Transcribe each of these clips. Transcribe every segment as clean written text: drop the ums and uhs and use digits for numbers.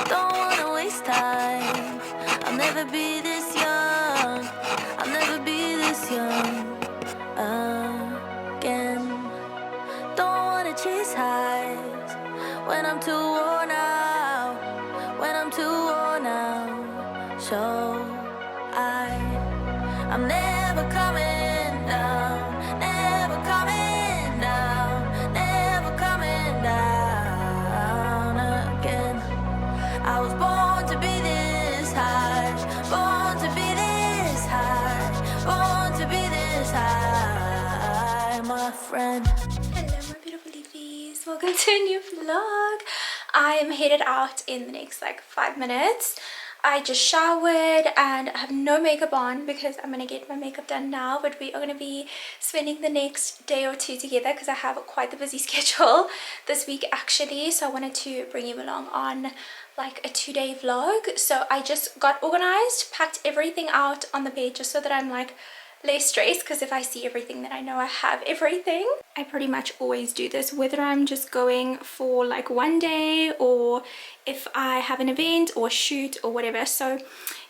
Don't wanna waste time. I'll never be this young. I'll never be this young again. Don't wanna chase highs when I'm too worn out. When I'm too worn out. So I'm never coming down. Never coming down. Never coming down again. I was born to be this high. Born to be this high. Born to be this high, my friend. Hello my beautiful Liefies, welcome to a new vlog. I am headed out in the next like 5 minutes. I just showered and I have no makeup on because I'm gonna get my makeup done now, but we are gonna be spending the next day or two together because I have quite the busy schedule this week actually. So I wanted to bring you along on like a 2-day vlog. So I just got organized, packed everything out on the bed just so that I'm like less stressed, because if I see everything then I know I have everything. I pretty much always do this whether I'm just going for like one day or if I have an event or shoot or whatever. So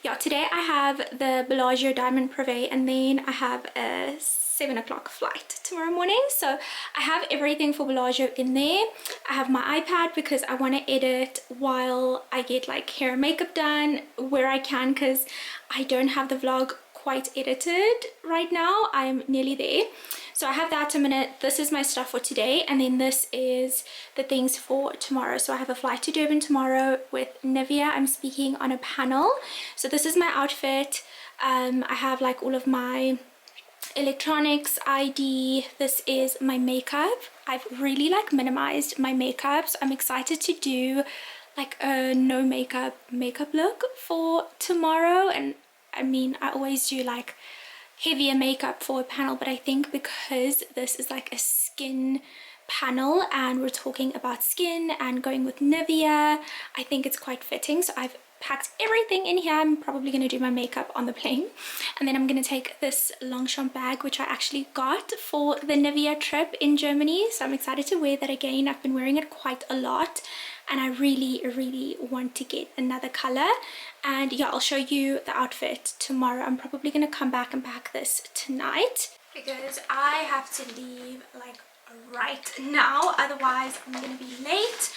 yeah, today I have the Bellagio Diamond Privé and then I have a 7 o'clock flight tomorrow morning. So I have everything for Bellagio in there. I have my iPad because I want to edit while I get like hair and makeup done where I can, because I don't have the vlog quite edited right now. I'm nearly there, so I have that a minute. This is my stuff for today, and then this is the things for tomorrow. So I have a flight to Durban tomorrow with Nivea. I'm speaking on a panel. So this is my outfit. I have like all of my electronics, ID. This is my makeup. I've really like minimized my makeup, so I'm excited to do like a no makeup look for tomorrow. And I mean, I always do like heavier makeup for a panel, but I think because this is like a skin panel and we're talking about skin and going with Nivea, I think it's quite fitting. So I've packed everything in here. I'm probably going to do my makeup on the plane, and then I'm going to take this Longchamp bag which I actually got for the Nivea trip in Germany. So I'm excited to wear that again. I've been wearing it quite a lot and I really want to get another color. And yeah, I'll show you the outfit tomorrow. I'm probably going to come back and pack this tonight because I have to leave like right now, otherwise I'm going to be late.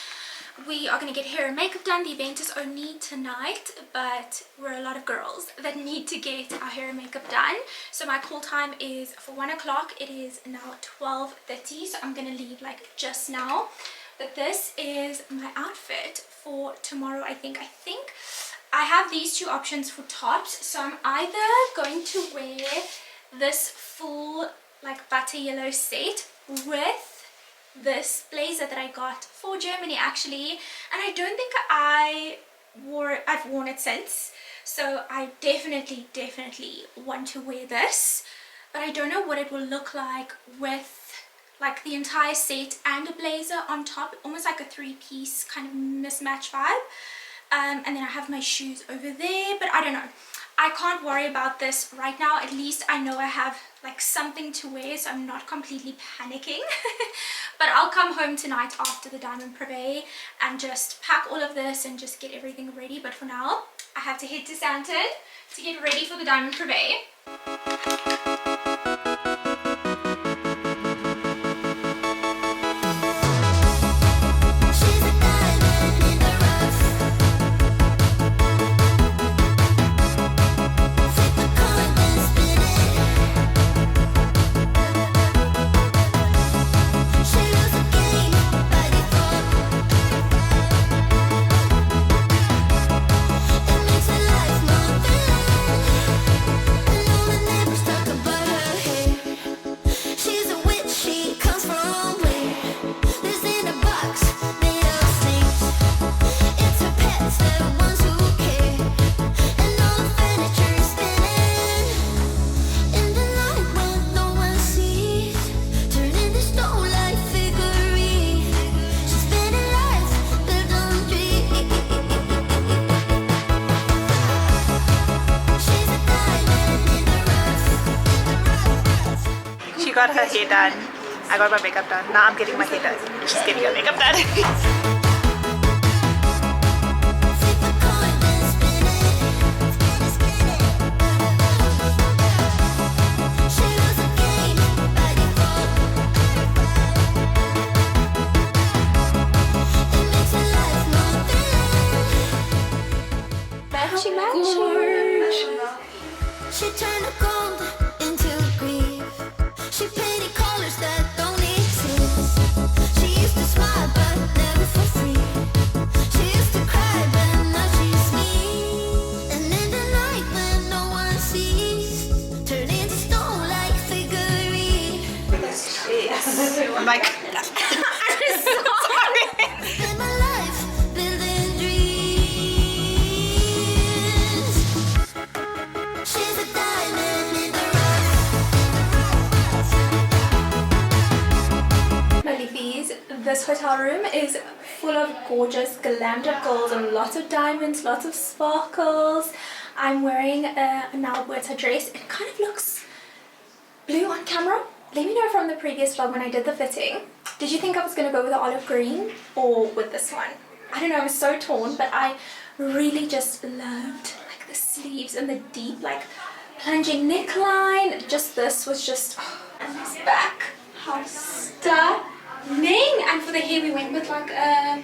We are going to get hair and makeup done. The event is only tonight, but we're a lot of girls that need to get our hair and makeup done. So my call time is for 1 o'clock. It is now 12:30, so I'm going to leave like just now. But this is my outfit for tomorrow. I think I have these two options for tops. So I'm either going to wear this full like butter yellow set with this blazer that I got for Germany actually, and I don't think I've worn it since, so I definitely want to wear this, but I don't know what it will look like with like the entire set and a blazer on top, almost like a 3-piece kind of mismatch vibe. And then I have my shoes over there, but I don't know. I can't worry about this right now. At least I know I have like something to wear, so I'm not completely panicking. But I'll come home tonight after the Diamond Privé and just pack all of this and just get everything ready. But for now, I have to head to Sandton to get ready for the Diamond Privé. Got her hair done. I got my makeup done. Now I'm getting my hair done. She's getting her makeup done. this hotel room is full of gorgeous glammed girls and lots of diamonds, lots of sparkles. I'm wearing a 𝘷𝘪𝘥𝘦 dress. It kind of looks blue on camera. Let me know from the previous vlog when I did the fitting. Did you think I was going to go with the olive green or with this one? I don't know, I was so torn, but I really just loved like the sleeves and the deep like plunging neckline. Just this was just, and this back, how stunning. And for the hair we went with like a,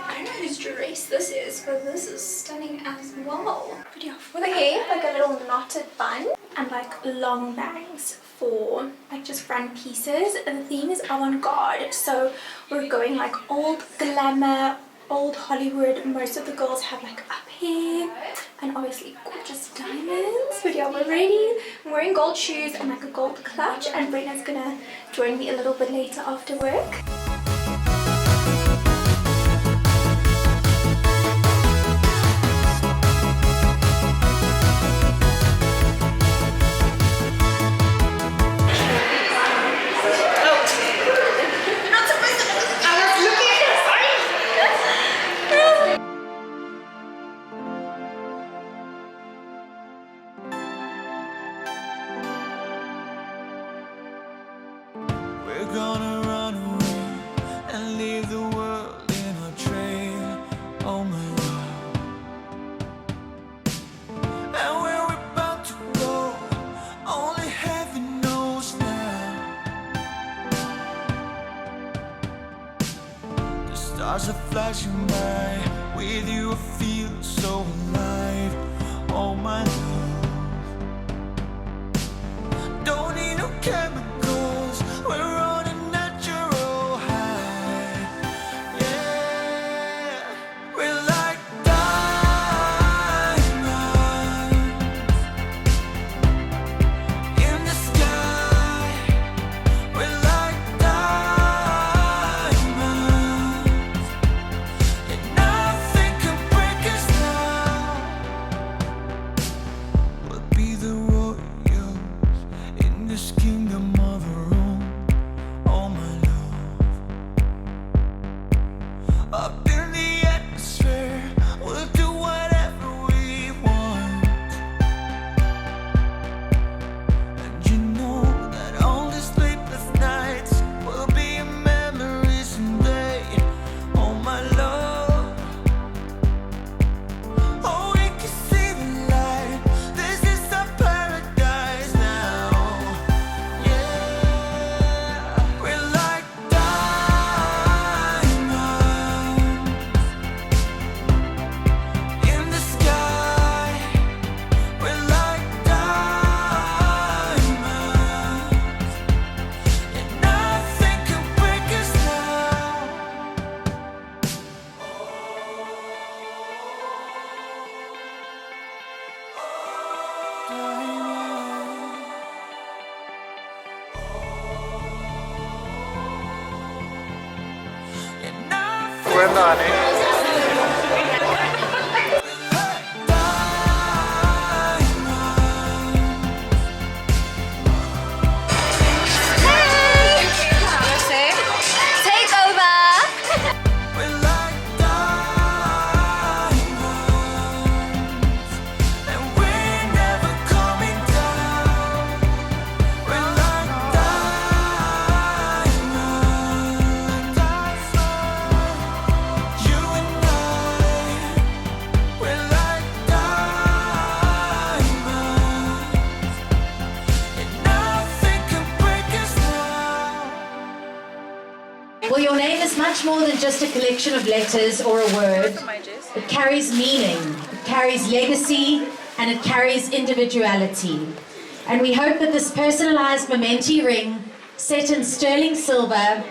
I don't know whose dress this is, but this is stunning as well. But yeah, for the hair, like a little knotted bun and like long bangs for like just front pieces. The theme is avant-garde, so we're going like old glamour, old Hollywood. Most of the girls have like up hair and obviously gorgeous diamonds. But yeah, we're ready. I'm wearing gold shoes and like a gold clutch, and Brenna's gonna join me a little bit later after work. We're gonna run away and leave the world in our trail, oh my love. And where we're about to go, only heaven knows now. The stars are flashing by, with you I feel so alive, oh my love. Don't need no chemicals, we're on a natural high. Yeah, we're like diamonds in the sky. We're like diamonds, and nothing can break us now. We'll be the royals in this kingdom of our own, oh my love. Up in the atmosphere, we'll do whatever we want. And you know that all these sleepless nights will be a memory someday, oh my love. Oh, we can see the light, this is our paradise now. Yeah, we're like diamonds in the sky. We're like diamonds, and nothing can break us now. Take over. We're like diamonds, and we're never coming down. We're like diamonds, you and I. We're like diamonds, and nothing can break us now. Well, your name is much more than just a collection of letters or a word. It carries meaning, it carries legacy, and it carries individuality. And we hope that this personalized Mementi ring, set in sterling silver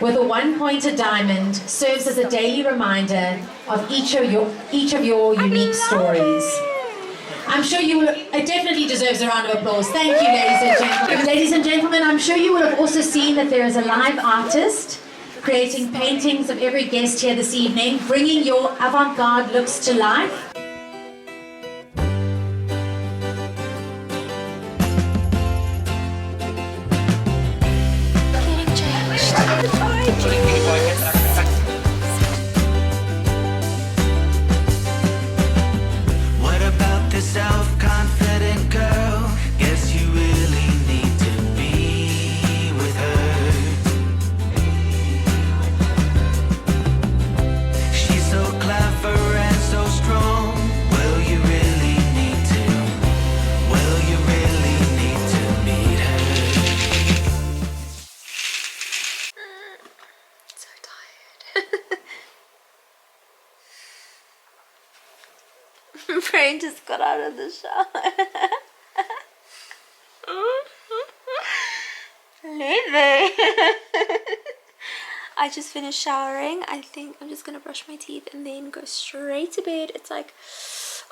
with a one-pointed diamond, serves as a daily reminder of each of your unique stories. I'm sure you will, it definitely deserves a round of applause. Thank you, ladies and gentlemen. Ladies and gentlemen, I'm sure you will have also seen that there is a live artist creating paintings of every guest here this evening, bringing your avant-garde looks to life. Getting changed. Brain just got out of the shower. I just finished showering. I think I'm just gonna brush my teeth and then go straight to bed. It's like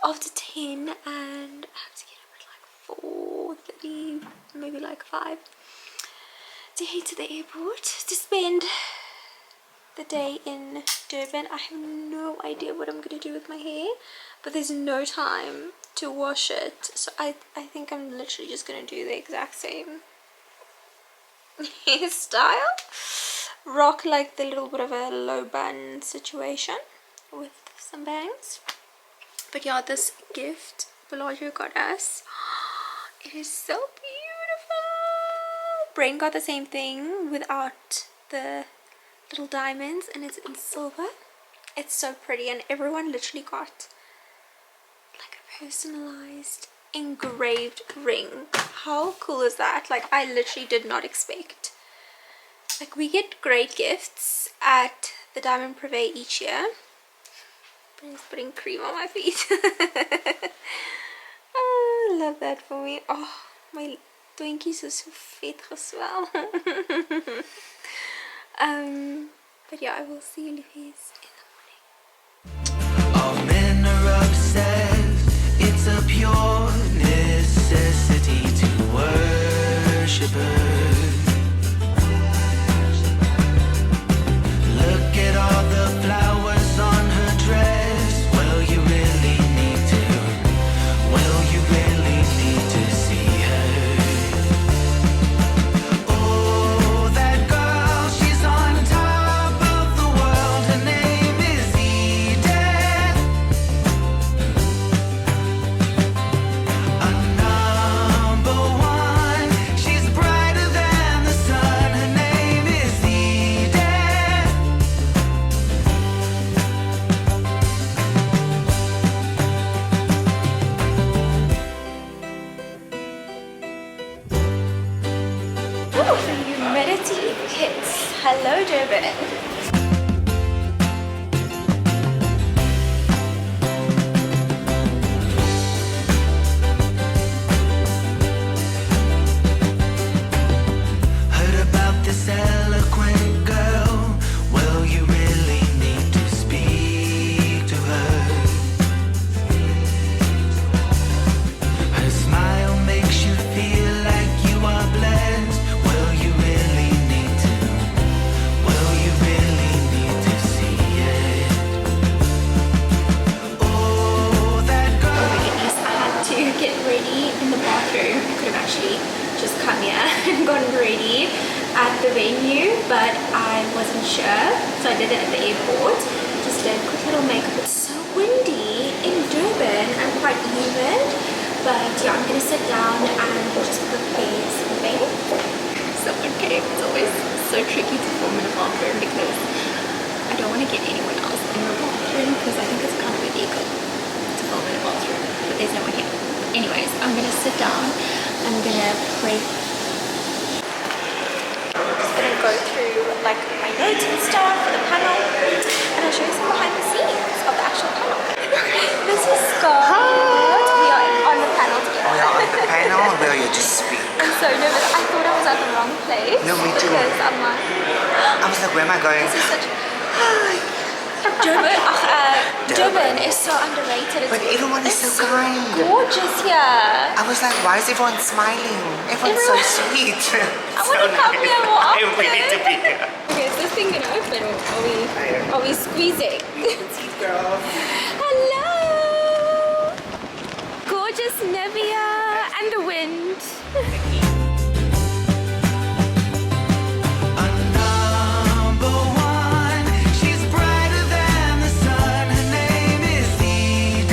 after 10 and I have to get up at like 4:30, maybe like 5 to head to the airport to spend the day in Durban. I have no idea what I'm gonna do with my hair, but there's no time to wash it, so I think I'm literally just gonna do the exact same hairstyle, rock like the little bit of a low bun situation with some bangs. But yeah, this gift Bellagio got us, it is so beautiful. Brain got the same thing without the little diamonds, and it's in silver. It's so pretty, and everyone literally got like a personalized engraved ring. How cool is that? Like, I literally did not expect. Like, we get great gifts at the Diamond Privé each year. Brain's putting cream on my feet. Oh, I love that for me. Oh, my 𝘠𝘪𝘥𝘯𝘵 is so vet geswel. But yeah, I will see you Liefies in the morning. All men are obsessed. It's a pure necessity to worship her. Look at all the flowers on her dress. Well, you really need to. Well, you really need to see her. Oh, that girl, she's on top of the world. Her name is 𝘰𝘠𝘪𝘴. A number one, she's brighter than the sun. Her name is 𝘰𝘠𝘪𝘴. Ooh, the humidity hits. Hello, Durban. Heard about this eloquent girl. Well, you really need to speak to her. Her smile makes you feel like you are blessed. Well, you really need to. Well, you really need to see it. Oh, that Oh girl. my goodness, I had to get ready in the bathroom. I could have actually just come here and gotten ready at the venue, but I wasn't sure, so I did it at the airport. Just did a quick little makeup. It's so windy in Durban and quite humid, but yeah, I'm gonna sit down and just prepare something. So okay, it's always so tricky to film in a bathroom because I don't want to get anyone else in the bathroom because I think it's kind of illegal to film in a bathroom, but there's no one here. Anyways, I'm gonna sit down. I'm gonna pray. I'm just gonna go through like my notes and stuff for the panel, and I'll show you some behind the scenes of the actual panel. This is Scott. We are on the panel together. We are on the panel, we are here to speak. I'm so nervous. I thought I was at the wrong place. No, me too. Because I'm like, I was like, where am I going? this is such. Durban is so underrated. But everyone is it's so kind. Gorgeous here. I was like, why is everyone smiling? Everyone's so sweet. I want to come here more often. We need to be here. Okay, is this thing gonna open or are we squeezing? Girl. Hello! Gorgeous Nivea and the wind. A number one, she's brighter than the sun. Her name is 𝘰𝘠𝘪𝘴.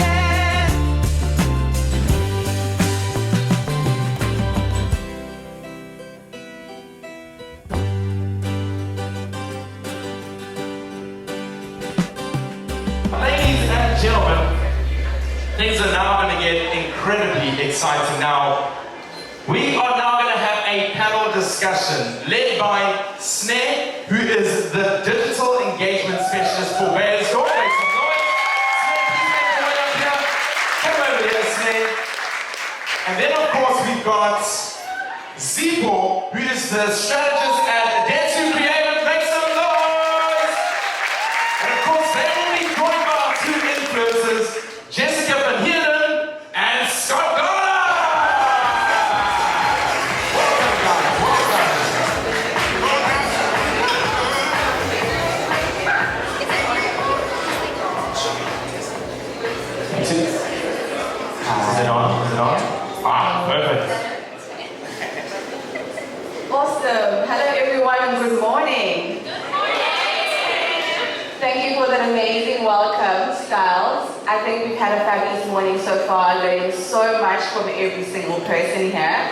Ladies and gentlemen, things are now going to get incredibly exciting now. We are now going to have a panel discussion led by 𝘠𝘪𝘴, who is the digital engagement specialist for Beiersdorf. Make some noise. 𝘠𝘪𝘴, please make your way up here. got 𝘰𝘯𝘯𝘵, who is the strategist at 𝘸𝘪𝘵. Make some noise! And of course, they will be joined by our two influencers, Jessica from Heerden and Scott Garner. Welcome, guys. Welcome. Is it on? Is it on? Ah, perfect. Awesome. Hello everyone and good morning. Thank you for that amazing welcome, Styles. I think we've had a fabulous morning so far, learning so much from every single person here.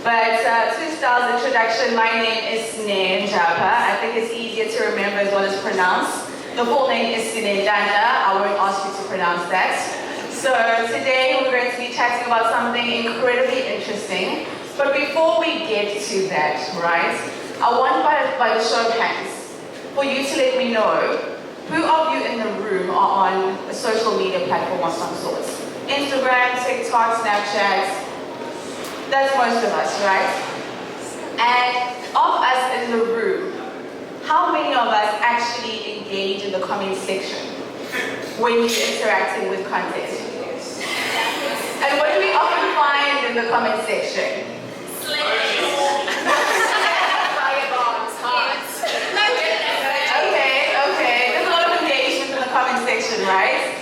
But to Styles' introduction, my name is 𝘸𝘪𝘥𝘰. I think it's easier to remember as well as pronounce. The full name is 𝘸𝘪𝘥𝘰. I won't ask you to pronounce that. So today we're going to be chatting about something incredibly interesting. But before we get to that, right, I want by the show of hands for you to let me know who of you in the room are on a social media platform of some sort. Instagram, TikTok, Snapchat. That's most of us, right? And of us in the room, how many of us actually engage in the comment section when you're interacting with content? And what do we often find in the comment section? Firebombs, hearts. Okay. There's a lot of engagement in the comment section, right?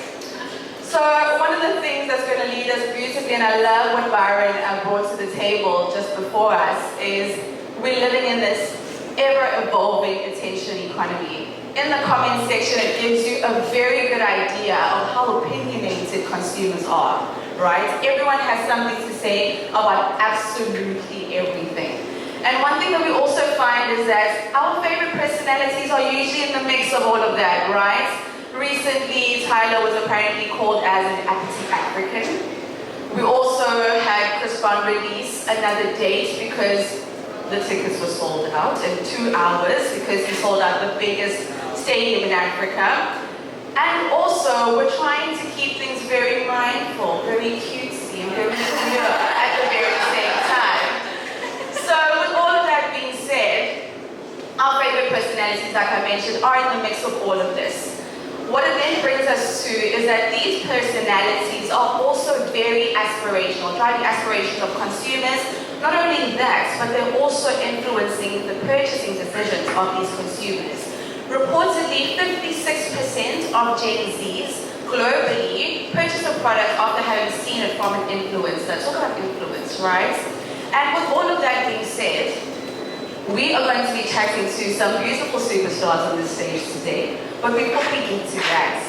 So one of the things that's going to lead us beautifully, and I love what Byron brought to the table just before us, is we're living in this ever-evolving attention economy. In the comment section, it gives you a very good idea of how opinionated consumers are, right? Everyone has something to say about absolutely everything. And one thing that we also find is that our favorite personalities are usually in the mix of all of that, right? Recently, Tyler was apparently called as an appetite African. We also had Chris Brown release another date because the tickets were sold out in 2 hours because he sold out the biggest stadium in Africa. And also, we're trying to keep things very mindful, very cutesy, and very clear at the very same time. So with all of that being said, our favorite personalities, like I mentioned, are in the mix of all of this. What it then brings us to is that these personalities are also very aspirational, driving aspirations of consumers. Not only that, but they're also influencing the purchasing decisions of these consumers. Reportedly, 56% of Gen Zs globally purchase a product after having seen it from an influencer. Talk about influence, right? And with all of that being said, we are going to be chatting to some beautiful superstars on this stage today. But before we get to that,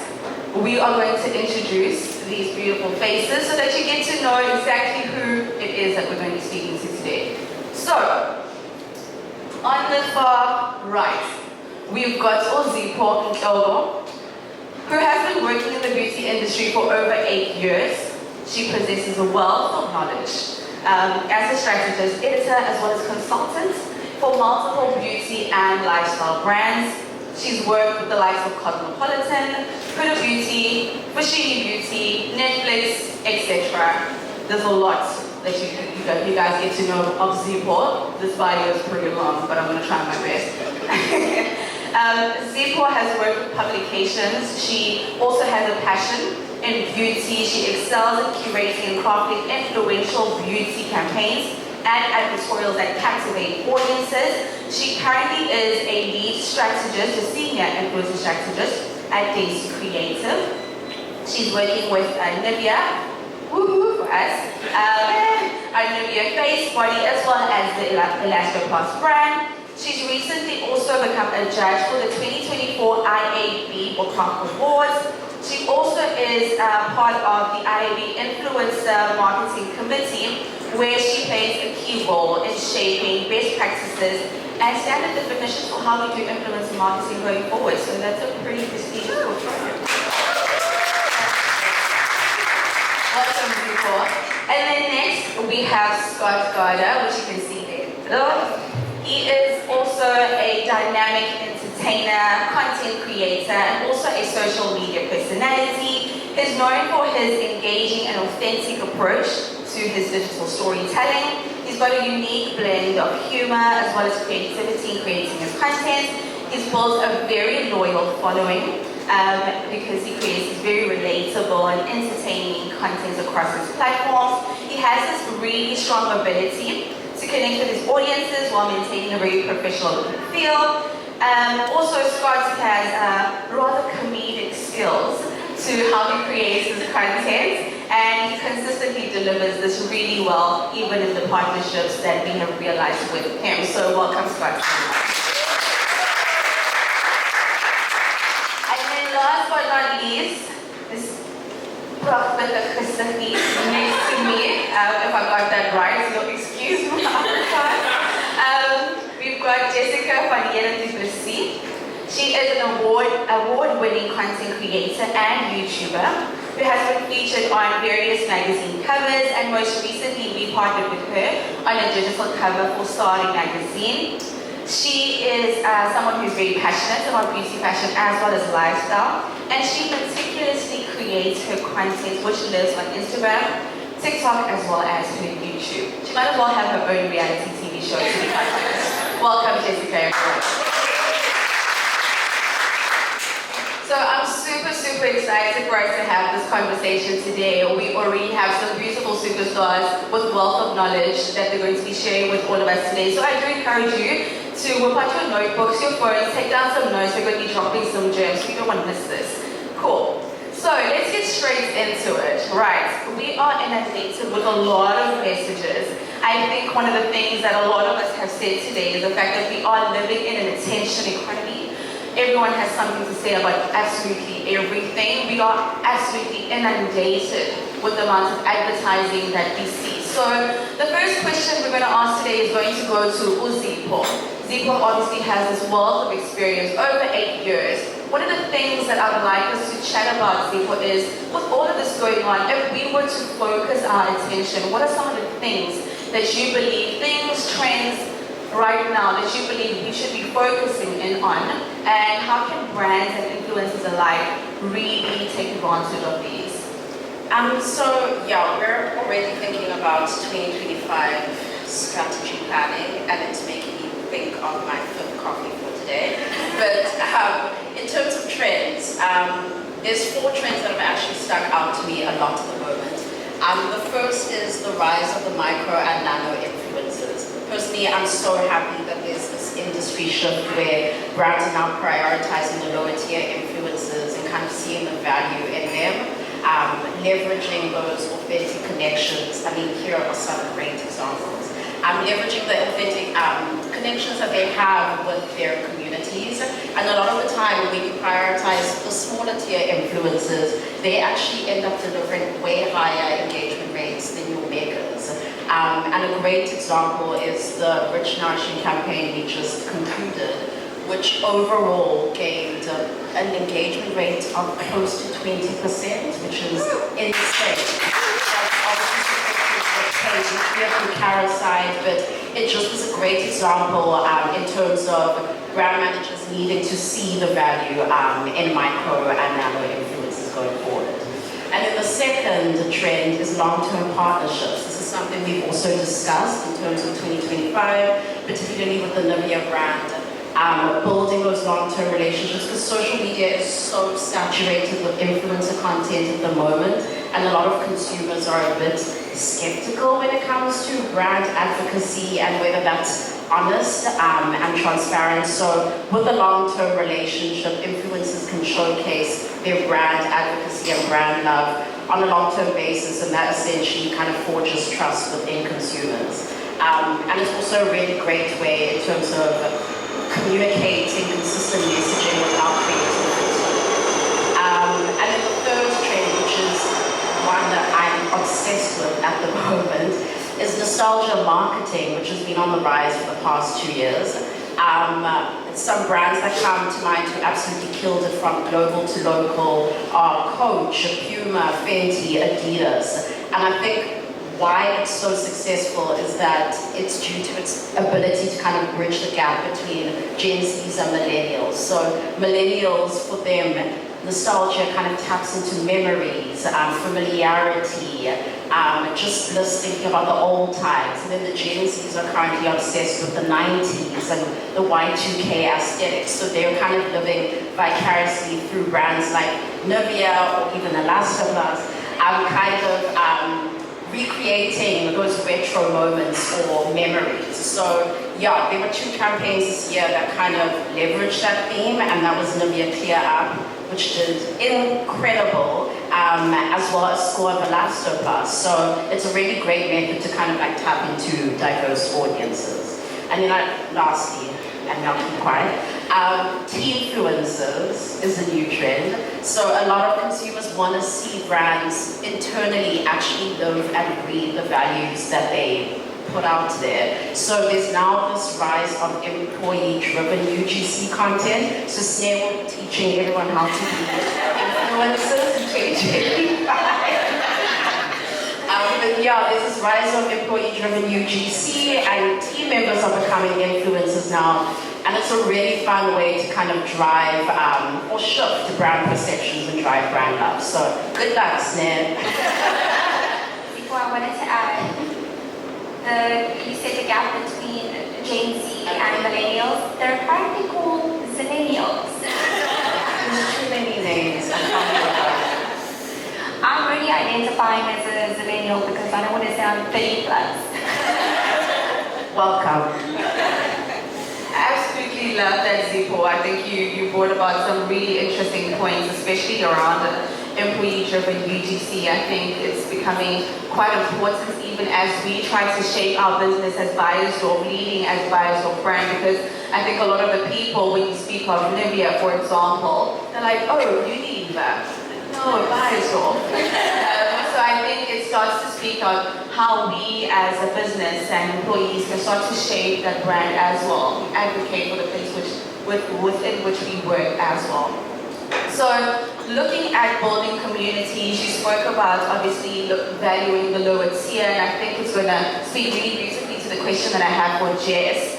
we are going to introduce these beautiful faces so that you get to know exactly who it is that we're going to be speaking to today. So, on the far right, we've got 𝘰𝘯𝘪𝘥𝘰, who has been working in the beauty industry for over 8 years. She possesses a wealth of knowledge as a strategist, editor, as well as consultant for multiple beauty and lifestyle brands. She's worked with the likes of Cosmopolitan, 𝘠𝘪𝘵, 𝘠𝘰𝘯𝘵, Netflix, etc. There's a lot that you guys get to know of 𝘰𝘯𝘯𝘪𝘥. This bio is pretty long, but I'm going to try my best. 𝘰𝘯𝘯𝘪 has worked with publications. She also has a passion in beauty. She excels in curating and crafting influential beauty campaigns and editorials that captivate audiences. She currently is a lead strategist, a senior influencer strategist at 𝘸𝘪𝘵. She's working with Nivea, woohoo for us, our Nivea face, body, as well as the Elastoplast brand. She's recently also become a judge for the 2024 IAB Bookmark Awards. She also is part of the IAB Influencer Marketing Committee, where she plays a key role in shaping best practices and standard definitions for how we do influencer marketing going forward. So that's a pretty prestigious portfolio. Welcome, 𝘰𝘯𝘯𝘪𝘥. And then next we have Scott Garner, which you can see there. He is also a dynamic entertainer, content creator, and also a social media personality. He's known for his engaging and authentic approach to his digital storytelling. He's got a unique blend of humor as well as creativity in creating his content. He's built a very loyal following because he creates very relatable and entertaining content across his platforms. He has this really strong ability to connect with his audiences while maintaining a very professional feel. Also, Scott has rather comedic skills to how he creates his content, and he consistently delivers this really well, even in the partnerships that we have realized with him. So welcome, Scott. And then last but not least, this Prophet Christophe next to me, if I got that right, so excuse me. We've got 𝘱𝘰𝘯𝘵𝘠𝘪𝘴. She is an award-winning content creator and YouTuber who has been featured on various magazine covers, and most recently we partnered with her on a digital cover for 𝘸𝘪𝘵𝘩 magazine. She is someone who's very passionate about beauty, fashion, as well as lifestyle, and she meticulously creates her content, which lives on Instagram, TikTok, as well as her YouTube. She might as well have her own reality TV show, to be honest. Welcome, Jessica, everyone. So I'm super excited for us to have this conversation today. We already have some beautiful superstars with wealth of knowledge that they're going to be sharing with all of us today. So I do encourage you to whip out your notebooks, your phones, take down some notes. They're going to be dropping some gems. We don't want to miss this. Cool. So let's get straight into it. Right. We are inundated with a lot of messages. I think one of the things that a lot of us have said today is the fact that we are living in an attention economy. Everyone has something to say about absolutely everything. We are absolutely inundated with the amount of advertising that we see. So the first question we're going to ask today is going to go to 𝘰𝘰𝘯𝘵. 𝘰𝘰𝘯 obviously has this wealth of experience, over 8 years. One of the things that I would like us to chat about, 𝘰𝘰𝘯𝘵, is with all of this going on, if we were to focus our attention, what are some of the things that you believe, trends, right now that you believe we should be focusing in on, and how can brands and influencers alike really take advantage of these? So yeah, we're already thinking about 2025 strategy planning, and it's making me think of my 5th coffee for today. But in terms of trends, there's 4 trends that have actually stuck out to me a lot at the moment. The first is the rise of the micro and nano influencers. Personally, I'm so happy that there's this industry shift where brands are now prioritizing the lower tier influencers and kind of seeing the value in them, leveraging those authentic connections. I mean, here are some great examples. Leveraging the authentic connections that they have with their communities. And a lot of the time when you prioritize the smaller tier influencers, they actually end up delivering way higher engagement rates than your megas. And a great example is the Rich Nourishing campaign we just concluded, which overall gained an engagement rate of close to 20%, which is insane. That's obviously from Kara's side, but it just was a great example in terms of brand managers needing to see the value in micro and nano influencers going forward. And then the second trend is long-term partnerships. This is something we've also discussed in terms of 2025, particularly with the Nivea brand, building those long-term relationships, because social media is so saturated with influencer content at the moment, and a lot of consumers are a bit skeptical when it comes to brand advocacy and whether that's honest and transparent. So with a long-term relationship, influencers can showcase their brand advocacy and brand love on a long-term basis, and that essentially kind of forges trust within consumers. And it's also a really great way in terms of communicating consistent messaging without creativity. And then the third trend, which is one that I'm obsessed with at the moment, is nostalgia marketing, which has been on the rise for the past 2 years. Some brands that come to mind who absolutely killed it from global to local are Coach, Puma, Fenty, Adidas. And I think why it's so successful is that it's due to its ability to kind of bridge the gap between Gen Zs and millennials. So millennials, for them, nostalgia kind of taps into memories, familiarity, just thinking about the old times. And then the Gen Zs are currently obsessed with the 90s and the Y2K aesthetics. So they're kind of living vicariously through brands like Nivea or even Elastoplast, kind of recreating those retro moments or memories. So yeah, there were 2 campaigns this year that kind of leveraged that theme, and that was Nivea Clear Up, which did incredible, as well as Score of Elastoplast. So it's a really great method to kind of like tap into diverse audiences. And then lastly, and now keep quiet, tea influencers is a new trend. So a lot of consumers want to see brands internally actually live and breathe the values that they put out there. So there's now this rise of employee-driven UGC content. So Snare will be teaching everyone how to be influencers in 2025. But yeah, there's this rise of employee-driven UGC, and team members are becoming influencers now. And it's a really fun way to kind of drive or shift brand perceptions and drive brand love. So good luck, Snare. Before I wanted to add, you said the gap between Gen Z and millennials. They're apparently called Zillennials. There's too many names. I'm already identifying as a Zillennial because I don't want to sound 30 plus. Welcome. I absolutely love that, Zippo. I think you brought about some really interesting points, especially around employee-driven UGC. I think it's becoming quite important even as we try to shape our business as Beiersdorf, leading as Beiersdorf brand, because I think a lot of the people, when you speak of Nivea, for example, they're like, oh, Unilever. No, Beiersdorf. So I think it starts to speak on how we as a business and employees can start to shape that brand as well. We advocate for the place within which we work as well. So looking at building communities, you spoke about obviously valuing the lower tier, and I think it's going to speak really beautifully to the question that I have for Jess.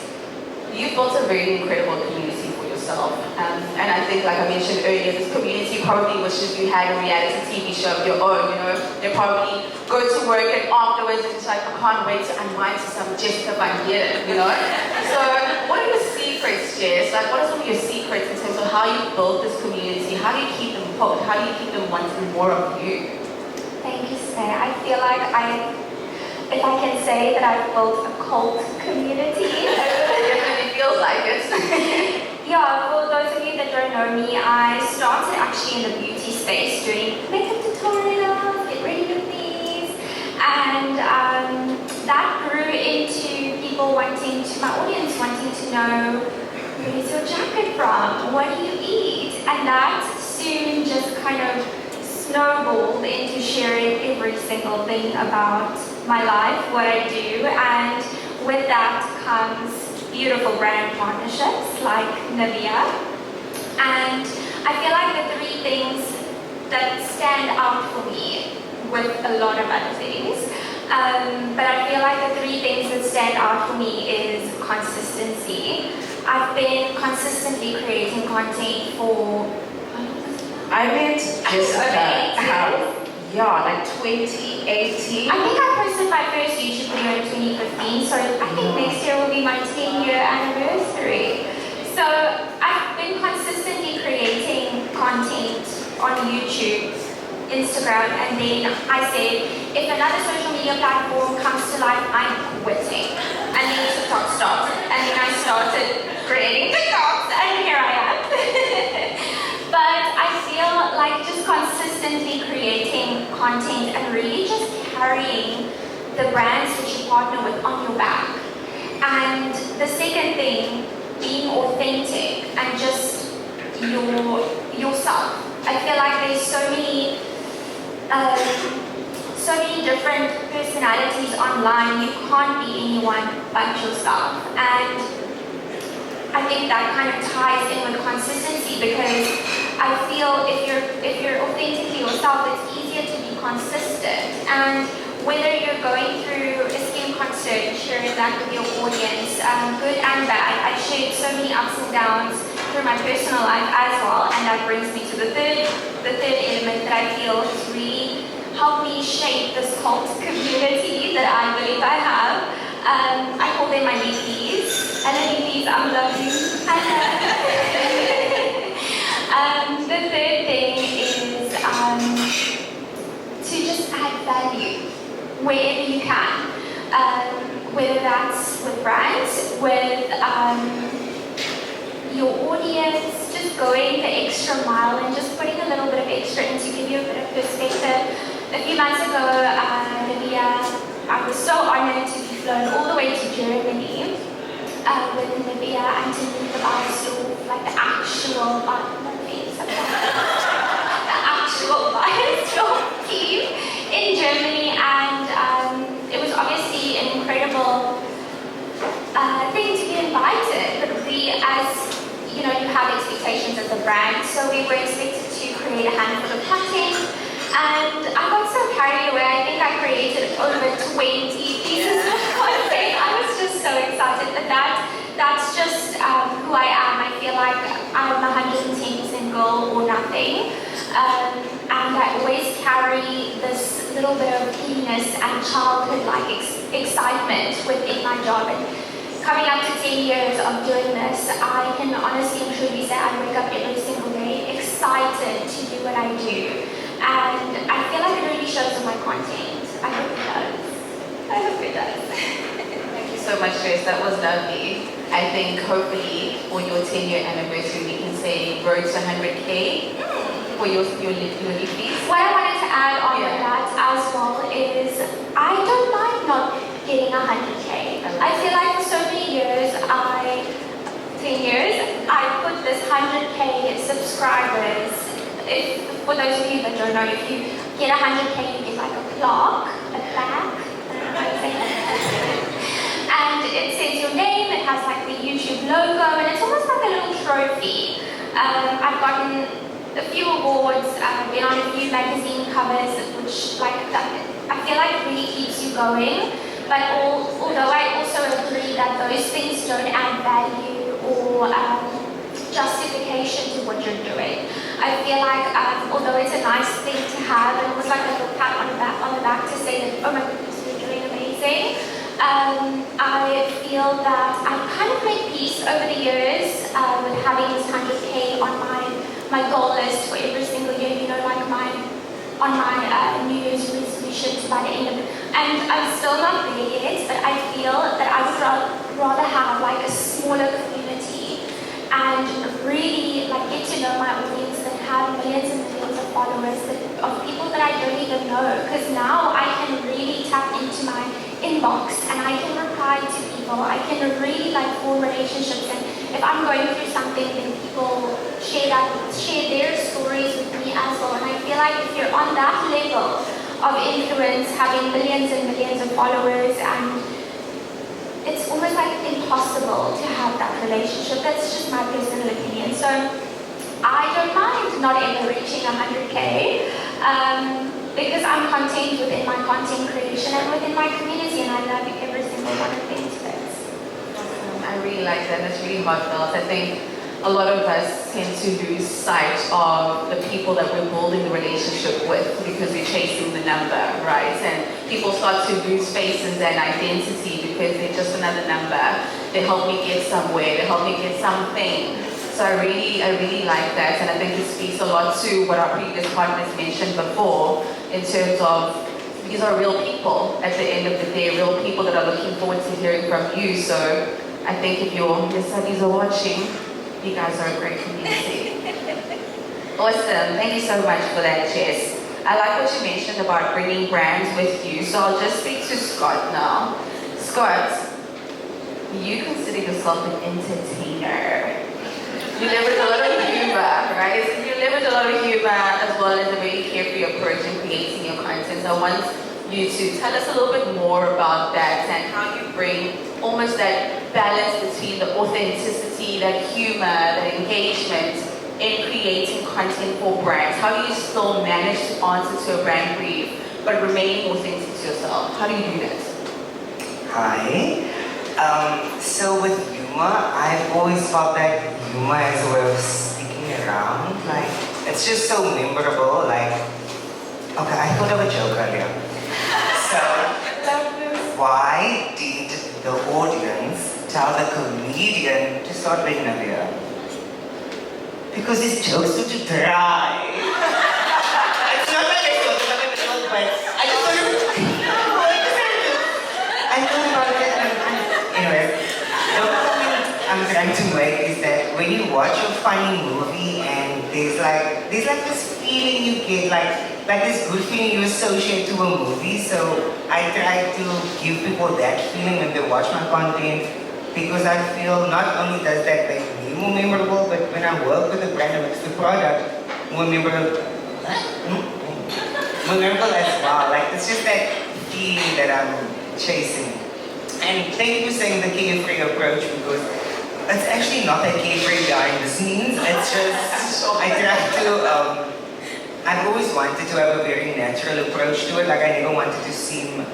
You've built a very incredible community for yourself, and I think, like I mentioned earlier, this community probably wishes you had a reality TV show of your own. You know, they probably go to work and afterwards it's like, I can't wait to unwind to some Jessica Van Heerden, you know. So what are your secrets, Jess? Like, what are some of your secrets in terms of how you build this community? How do you keep them hooked? How do you keep them wanting more of you? Thank you, Snare. I feel like if I can say that I've built a cult community. It feels like it. Yeah, for those of you that don't know me, I started actually in the beauty space doing makeup tutorials, get ready with these, and that grew into people wanting to, my audience wanting to know, where's your jacket from? What do you eat? And that soon just kind of snowballed into sharing every single thing about my life, what I do, and with that comes beautiful brand partnerships like Nivea. And I feel like the 3 things that stand out for me, with a lot of other things, but I feel like the 3 things that stand out for me is consistency. I've been consistently creating content for, I met Jessica, like 2018. I think I posted my first YouTube video in 2015, so I think next year will be my 10-year anniversary. So I've been consistently creating content on YouTube, Instagram, and then I said, if another social media platform comes to life, I'm quitting. And then TikTok started, and then I started creating TikToks, and here I am. But I feel like just consistently creating content and really just carrying the brands that you partner with on your back. And the second thing, being authentic and just yourself. I feel like there's so many different personalities online. You can't be anyone but yourself. And I think that kind of ties in with consistency, because I feel if you're authentically yourself, it's easier to be consistent. And whether you're going through a skin concert, sharing that with your audience, good and bad, I shared so many ups and downs through my personal life as well, and that brings me to the third element that I feel has really helped me shape this cult community that I believe I have. I call them my Liefies. Hello Liefies, I'm loving you. The third thing is to just add value wherever you can. Whether that's with brands, with your audience, just going the extra mile and just putting a little bit of extra in to give you a bit of perspective. A few months ago, Nivea, I was so honored to be flown all the way to Germany with Nivea and to meet the Beiersdorf, like the actual, the actual Beiersdorf team in Germany, and it was obviously an incredible thing to be invited, but we, as you know, you have expectations as a brand, so we were expected to create a handful of content, and I got so carried away. I think I created over 20 pieces of content. I was just so excited, but that's just who I am. I feel like I'm 110% girl or nothing. And I always carry this little bit of keenness and childhood-like excitement within my job. And coming up to 10 years of doing this, I can honestly and truly say I wake up every single day excited to do what I do. And I feel like it really shows in my content. I hope it does. I hope it does. Thank you so much, Jess. That was lovely. I think hopefully for your 10-year anniversary, we can say road to 100K. For your Liefies. What I wanted to add on with that as well is I don't mind not getting 100K. I feel like for so many years, 10 years, I put this 100K subscribers. For those of you that don't know, if you get 100K, you get like a plaque, and it says your name, it has like the YouTube logo, and it's almost like a little trophy. I've gotten a few awards, been on a few magazine covers, which I feel like really keeps you going. But although I also agree that those things don't add value or justification to what you're doing, I feel like although it's a nice thing to have, and almost like a little pat on the back to say that, oh my goodness, you're doing amazing. I feel that I've kind of made peace over the years with having this 100K on my goal list for every single year, you know, like on my New Year's resolutions by the end of it. And I'm still not there yet, but I feel that I would rather have like a smaller community and really like get to know my audience than have millions and millions of followers of people that I don't even know. Because now I can really tap into my inbox and I can reply to people. I can really like form relationships, and if I'm going through something, then people share their stories with me as well. And I feel like if you're on that level of influence, having millions and millions of followers, and it's almost like impossible to have that relationship. That's just my personal opinion. So I don't mind not ever reaching 100K because I'm content within my content creation and within my community, and I love every single one of them to bits. Awesome. I really like that. That's really heartfelt. I think a lot of us tend to lose sight of the people that we're building the relationship with because we're chasing the number, right? And people start to lose faces and identity because they're just another number. They help me get somewhere. They help me get something. So I really like that, and I think it speaks a lot to what our previous partners mentioned before in terms of these are real people at the end of the day, real people that are looking forward to hearing from you. So I think if your studies are watching, you guys are a great community. Awesome, thank you so much for that, Jess. I like what you mentioned about bringing brands with you, so I'll just speak to Scott now. Scott, you consider yourself an entertainer. You live with a lot of humor, right? You live with a lot of humor as well as a very carefree approach in creating your content. So I want you to tell us a little bit more about that and how you bring almost that balance between the authenticity, that humor, that engagement in creating content for brands. How do you still manage to answer to a brand brief but remaining authentic to yourself? How do you do that? Hi. So with humor. I've always felt that humor has a way of sticking around. Like, it's just so memorable. Like, okay, I thought of a joke earlier. So, why did the audience tell the comedian to start with Nivea? Because his jokes were too dry. It's not like a joke, but I just thought of it. I thought about it and anyway, the point I'm trying to make is that when you watch a funny movie and there's like this feeling you get, like this good feeling you associate to a movie. So I try to give people that feeling when they watch my content, because I feel not only does that make me more memorable, but when I work with a brand that makes the product more memorable, as well. Like, it's just that feeling that I'm chasing. And thank you for saying the carefree approach, because it's actually not that carefree behind the scenes. It's just, I try to, I've always wanted to have a very natural approach to it. Like, I never wanted to seem,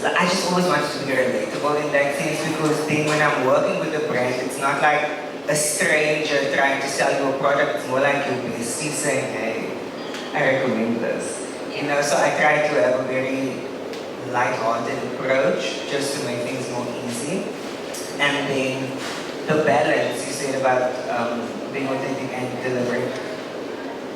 I just always wanted to be relatable in that sense, because then when I'm working with a brand, it's not like a stranger trying to sell you a product. It's more like your bestie saying, hey, I recommend this. You know, so I try to have a very light-hearted approach just to make things more easy. And then the balance you said about being authentic and delivering.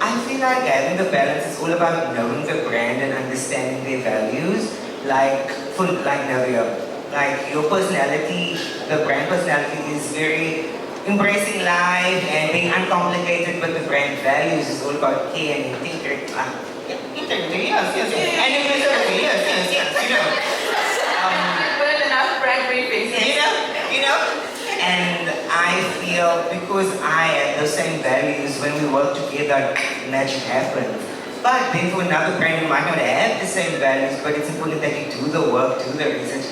I feel like having the balance is all about knowing the brand and understanding their values. Like Nivea, like your personality, the brand personality is very embracing life and being uncomplicated, but the brand values is all about care and integrity. Integrity, yes, and inclusivity, yes, you know. Well enough brand briefings. You know, and I feel because I have those same values, when we work together, magic happens. But then for another brand, you might not have the same values, but it's important that you do the work, do the research,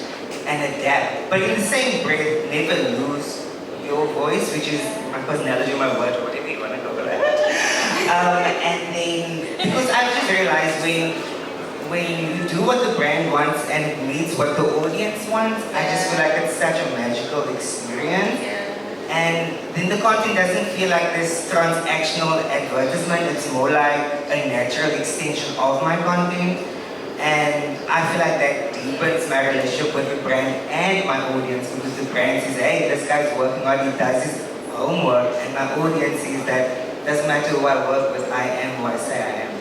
and adapt. But in the same breath, never lose your voice, which is my personality, my word, whatever you want to call it. And then, because I've just realized when you do what the brand wants and it meets what the audience wants, I just feel like it's such a magical experience. And then the content doesn't feel like this transactional advertisement, it's more like a natural extension of my content. And I feel like that deepens my relationship with the brand and my audience, because the brand says, hey, this guy's working hard, he does his homework, and my audience sees that doesn't matter who I work with, I am who I say I am.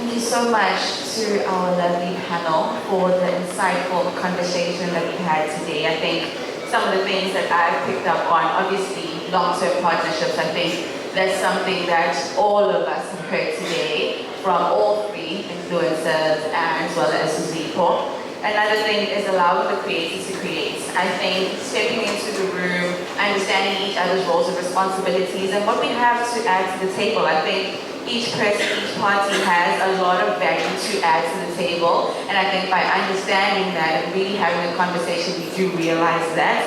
Thank you so much to our lovely panel for the insightful conversation that we had today. I think some of the things that I've picked up on, obviously long-term partnerships, I think that's something that all of us have heard today from all three influencers as well as 𝘠𝘠𝘠. Another thing is allowing the creators to create. I think stepping into the room, understanding each other's roles and responsibilities and what we have to add to the table. I think each person, each party has a lot of value to add to the table. And I think by understanding that and really having a conversation, we do realize that.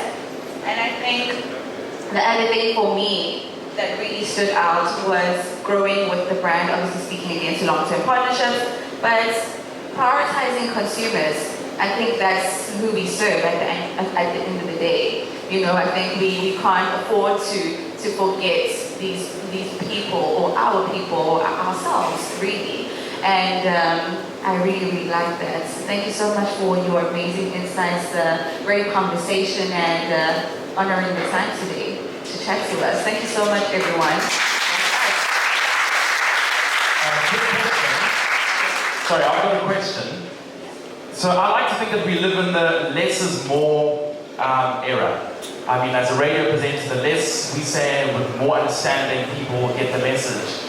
And I think the other thing for me that really stood out was growing with the brand, obviously speaking against long-term partnerships, but prioritizing consumers. I think that's who we serve at the end of the day. You know, I think we can't afford to forget these people or our people or ourselves, really. And I really like that. So thank you so much for your amazing insights, great conversation, and honoring the time today to chat to us. Thank you so much, everyone. Sorry, I've got a question. So I like to think that we live in the less is more era. I mean, as a radio presenter, the less we say, with more understanding, people will get the message.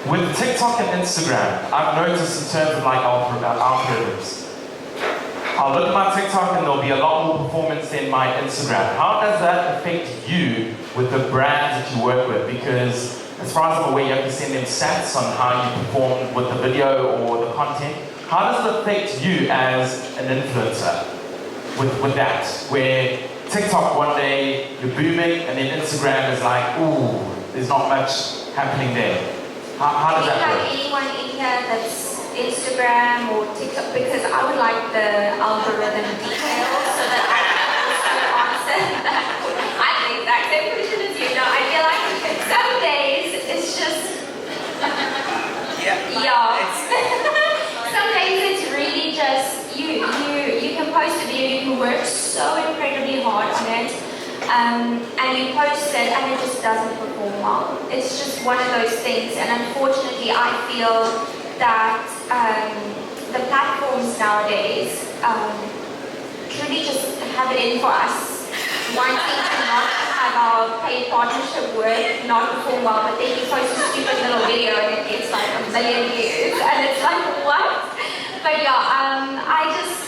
With TikTok and Instagram, I've noticed in terms of like algorithms, I'll look at my TikTok and there'll be a lot more performance than my Instagram. How does that affect you with the brands that you work with? Because as far as I'm aware, you have to send them stats on how you perform with the video or the content. How does it affect you as an influencer with that? Where TikTok one day you're booming and then Instagram is like, ooh, there's not much happening there. How does that work? Do you have anyone in here that's Instagram or TikTok? Because I would like the algorithm details so that I can also answer that. I exact same position as you. No, I feel like some days it's just yeah. Some days it's really just you can post a video, you can work so incredibly hard on it, and you post it and it just doesn't perform well. It's just one of those things, and unfortunately I feel that the platforms nowadays truly just have it in for us, wanting to not have our paid partnership work not perform well, but then you post a stupid little video and it gets like 1 million views, and it's like, what? But yeah,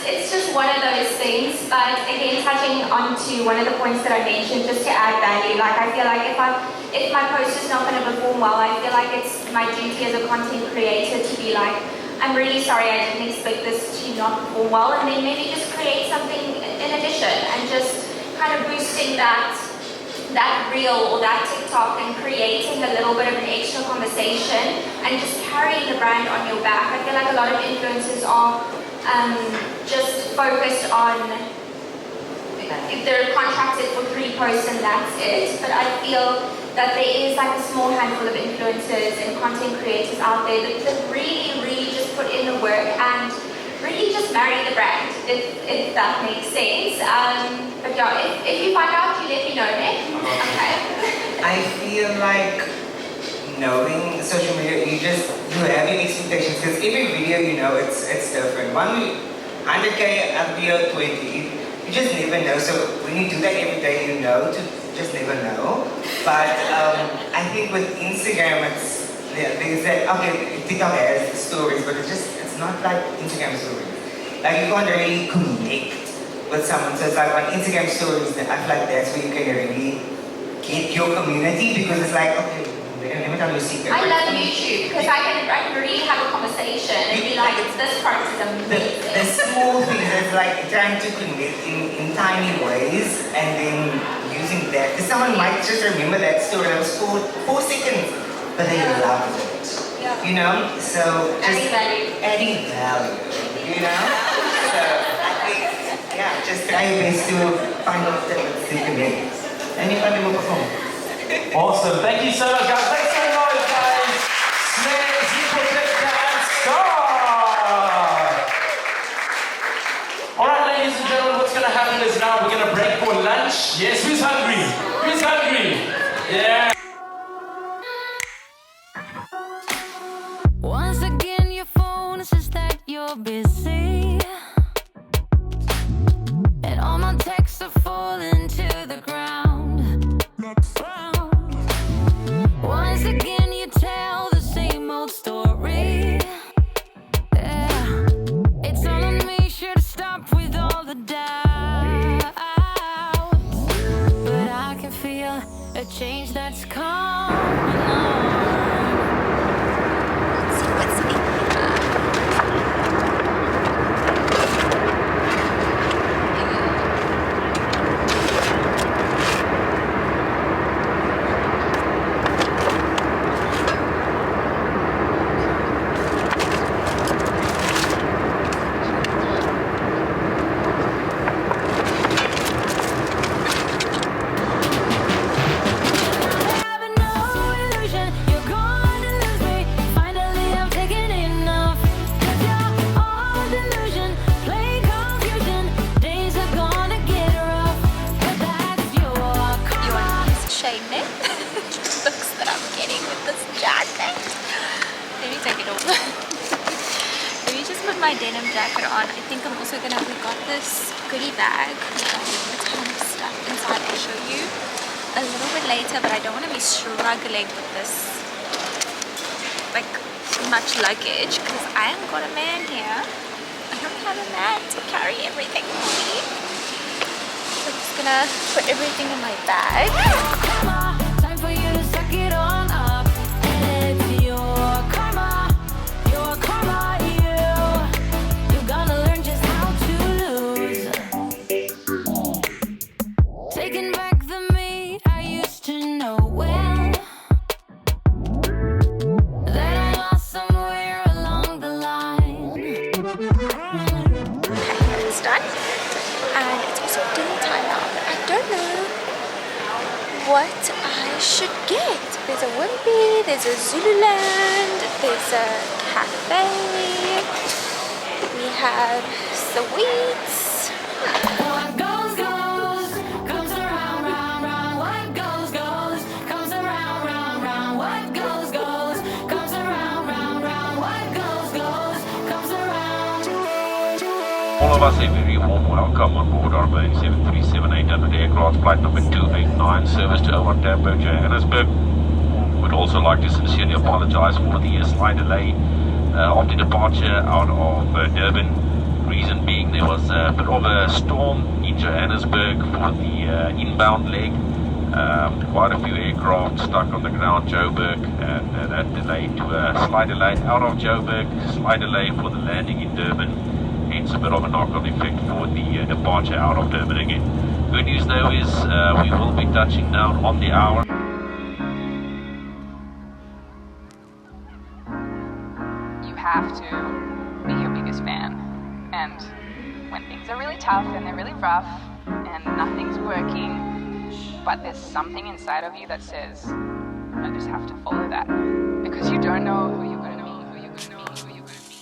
it's just one of those things. But again, touching on to one of the points that I mentioned, just to add value, like I feel like if my post is not going to perform well, I feel like it's my duty as a content creator to be like, I'm really sorry, I didn't expect this to not perform well, and then maybe just create something in addition, and just kind of boosting that reel or that TikTok and creating a little bit of an extra conversation and just carrying the brand on your back. I feel like a lot of influencers are just focused on, if they're contracted for 3 posts and that's it, but I feel that there is like a small handful of influencers and content creators out there that really just put in the work and really just marry the brand, if that makes sense. But yeah, if you find out, you let me know, Nick. Okay. I feel like knowing social media, you have your expectations, because every video, it's different. 100K, upload 20. You just never know. So when you do that every day, to just never know. But I think with Instagram, there's that, okay, TikTok has stories, but it's not like Instagram stories. Like, you can't really connect with someone. So it's like on Instagram stories, I feel like that's where you can really get your community, because it's like, okay, let me tell you a secret. I love YouTube because I can really have a conversation and be like, this part is amazing. The small things, it's like trying to connect in tiny ways, and then using that. Because someone might just remember that story that was 4 seconds, but they loved it. Yeah. So just adding value. So I think, just try your best to find out that you can make. And you can do a perform. Awesome. Thank you so much, guys. Thanks so much, guys. Snare, Zipoteka, and Star. All right, ladies and gentlemen, what's going to happen is now we're going to break for lunch. Yes, who's hungry? Who's hungry? Yeah. Once again, your phone says that you're busy, and all my texts are falling to the ground. Once again, you tell the same old story. Yeah. It's all on me, sure to stop with all the doubts, but I can feel a change that's coming on. My denim jacket on. I think I'm also gonna, we got this goodie bag with a ton of stuff inside. I'll show you a little bit later, but I don't want to be struggling with this like much luggage because I ain't got a man here. I don't have a man to carry everything for me. So I'm just gonna put everything in my bag. Time for you to suck it on up, and it's your karma, you gotta learn just how to lose. Taking back the me I used to know well, that I lost somewhere along the line. Okay, it's done. And it's also dinner time now, but I don't know what I should get. There's a Wimpy, there's a Zululand, there's a cafe, we have sweets. What goes, goes, comes around, round, round. What goes, goes, comes around, round, round. What goes, goes, comes around, round, round. What goes, goes, comes around. All of us a very warm welcome on board our Boeing 737-800 aircraft flight number 289, service to 𝘰𝘪𝘥, Johannesburg. Would also like to sincerely apologize for the slight delay after departure out of Durban. Reason being there was a bit of a storm in Johannesburg for the inbound leg. Quite a few aircraft stuck on the ground Joburg, and that delayed to a slight delay out of Joburg, slight delay for the landing in Durban. Hence a bit of a knock-on effect for the departure out of Durban again. Good news though is we will be touching down on the hour. You have to be your biggest fan. And when things are really tough and they're really rough and nothing's working, but there's something inside of you that says, I just have to follow that. Because you don't know who you're going to be, who you're going to be, who you're going to be.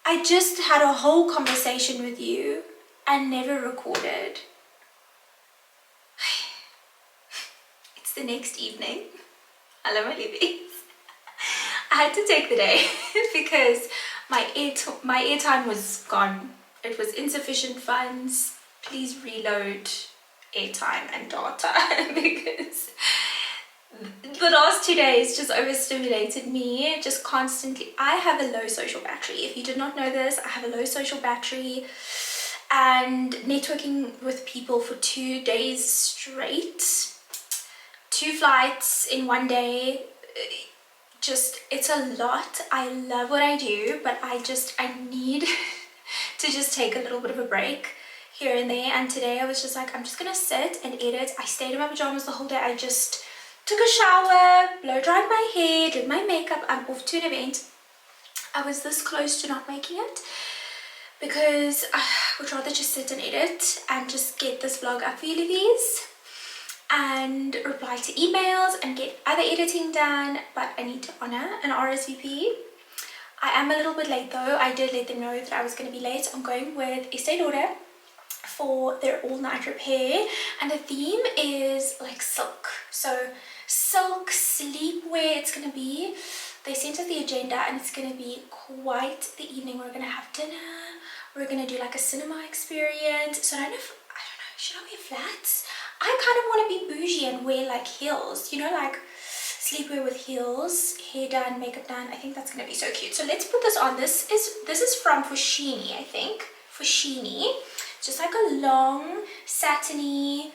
I just had a whole conversation with you and never recorded. It's the next evening. Hello, my Liefies. I had to take the day because my airtime was gone. It was insufficient funds. Please reload airtime and data because the last 2 days just overstimulated me, just constantly. I have a low social battery. If you did not know this, I have a low social battery, and networking with people for 2 days straight, 2 flights in 1 day, just, it's a lot. I love what I do, but I need to just take a little bit of a break here and there. And today I was just like, I'm just gonna sit and edit. I stayed in my pajamas the whole day. I just took a shower, blow dried my hair, did my makeup. I'm off to an event. I was this close to not making it because I would rather just sit and edit and just get this vlog up for you, Liefies, and reply to emails and get other editing done. But I need to honor an RSVP. I am a little bit late though. I did let them know that I was going to be late. I'm going with 𝘰𝘪𝘥𝘪𝘴 for their all-night repair, and the theme is like silk. So silk sleepwear it's gonna be. They sent us the agenda and it's gonna be quite the evening. We're gonna have dinner, we're gonna do like a cinema experience. So I don't know, should I wear flats? I kind of want to be bougie and wear like heels, you know, like sleepwear with heels, hair done, makeup done. I think that's gonna be so cute. So let's put this on. This is from 𝘰𝘪𝘥𝘪𝘴, I think. 𝘰𝘪𝘥𝘪𝘴. Just like a long, satiny,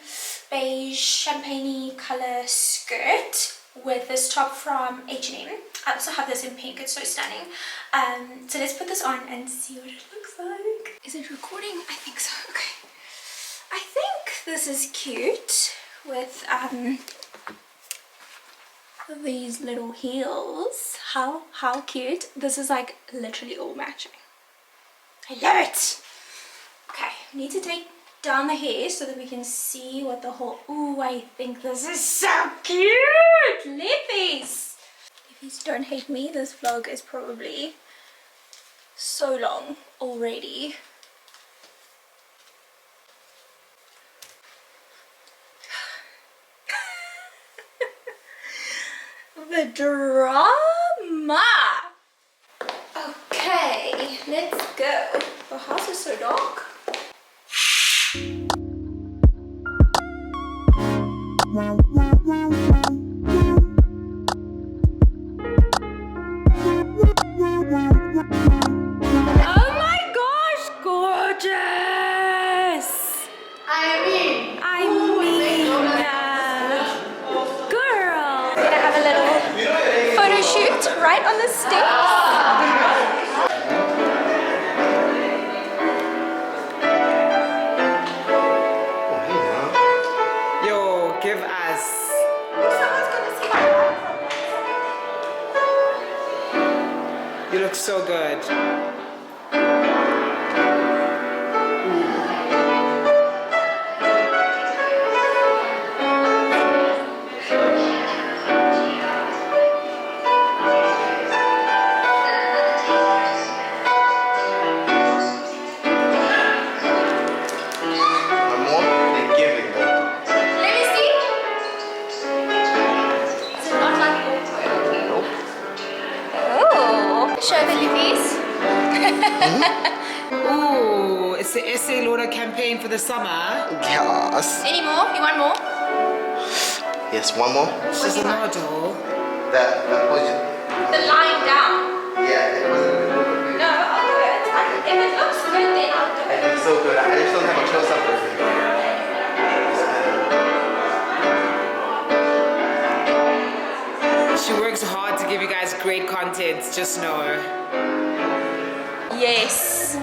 beige, champagne color skirt with this top from H&M. I also have this in pink. It's so stunning. So let's put this on and see what it looks like. Is it recording? I think so. Okay. I think this is cute with these little heels. How cute. This is like literally all matching. I love it. Okay, need to take down the hair so that we can see what the whole... Ooh, I think this is so cute! Liefies! Liefies, don't hate me. This vlog is probably so long already. The drama! Okay, let's go. The house is so dark. Oh my gosh, gorgeous! I mean, girl. We're gonna have a little photo shoot right on the steps. Give us. so good. Ooh, it's the 𝘱𝘢𝘪𝘥 campaign for the summer. Yes. Any more? You want more? Yes, one more. She's a model. That was The lying down. yeah, it wasn't. No, I'll do it. If it looks good, then I'll do It it. looks so good. I just don't have a close up version. She works hard to give you guys great content, just know. Yes.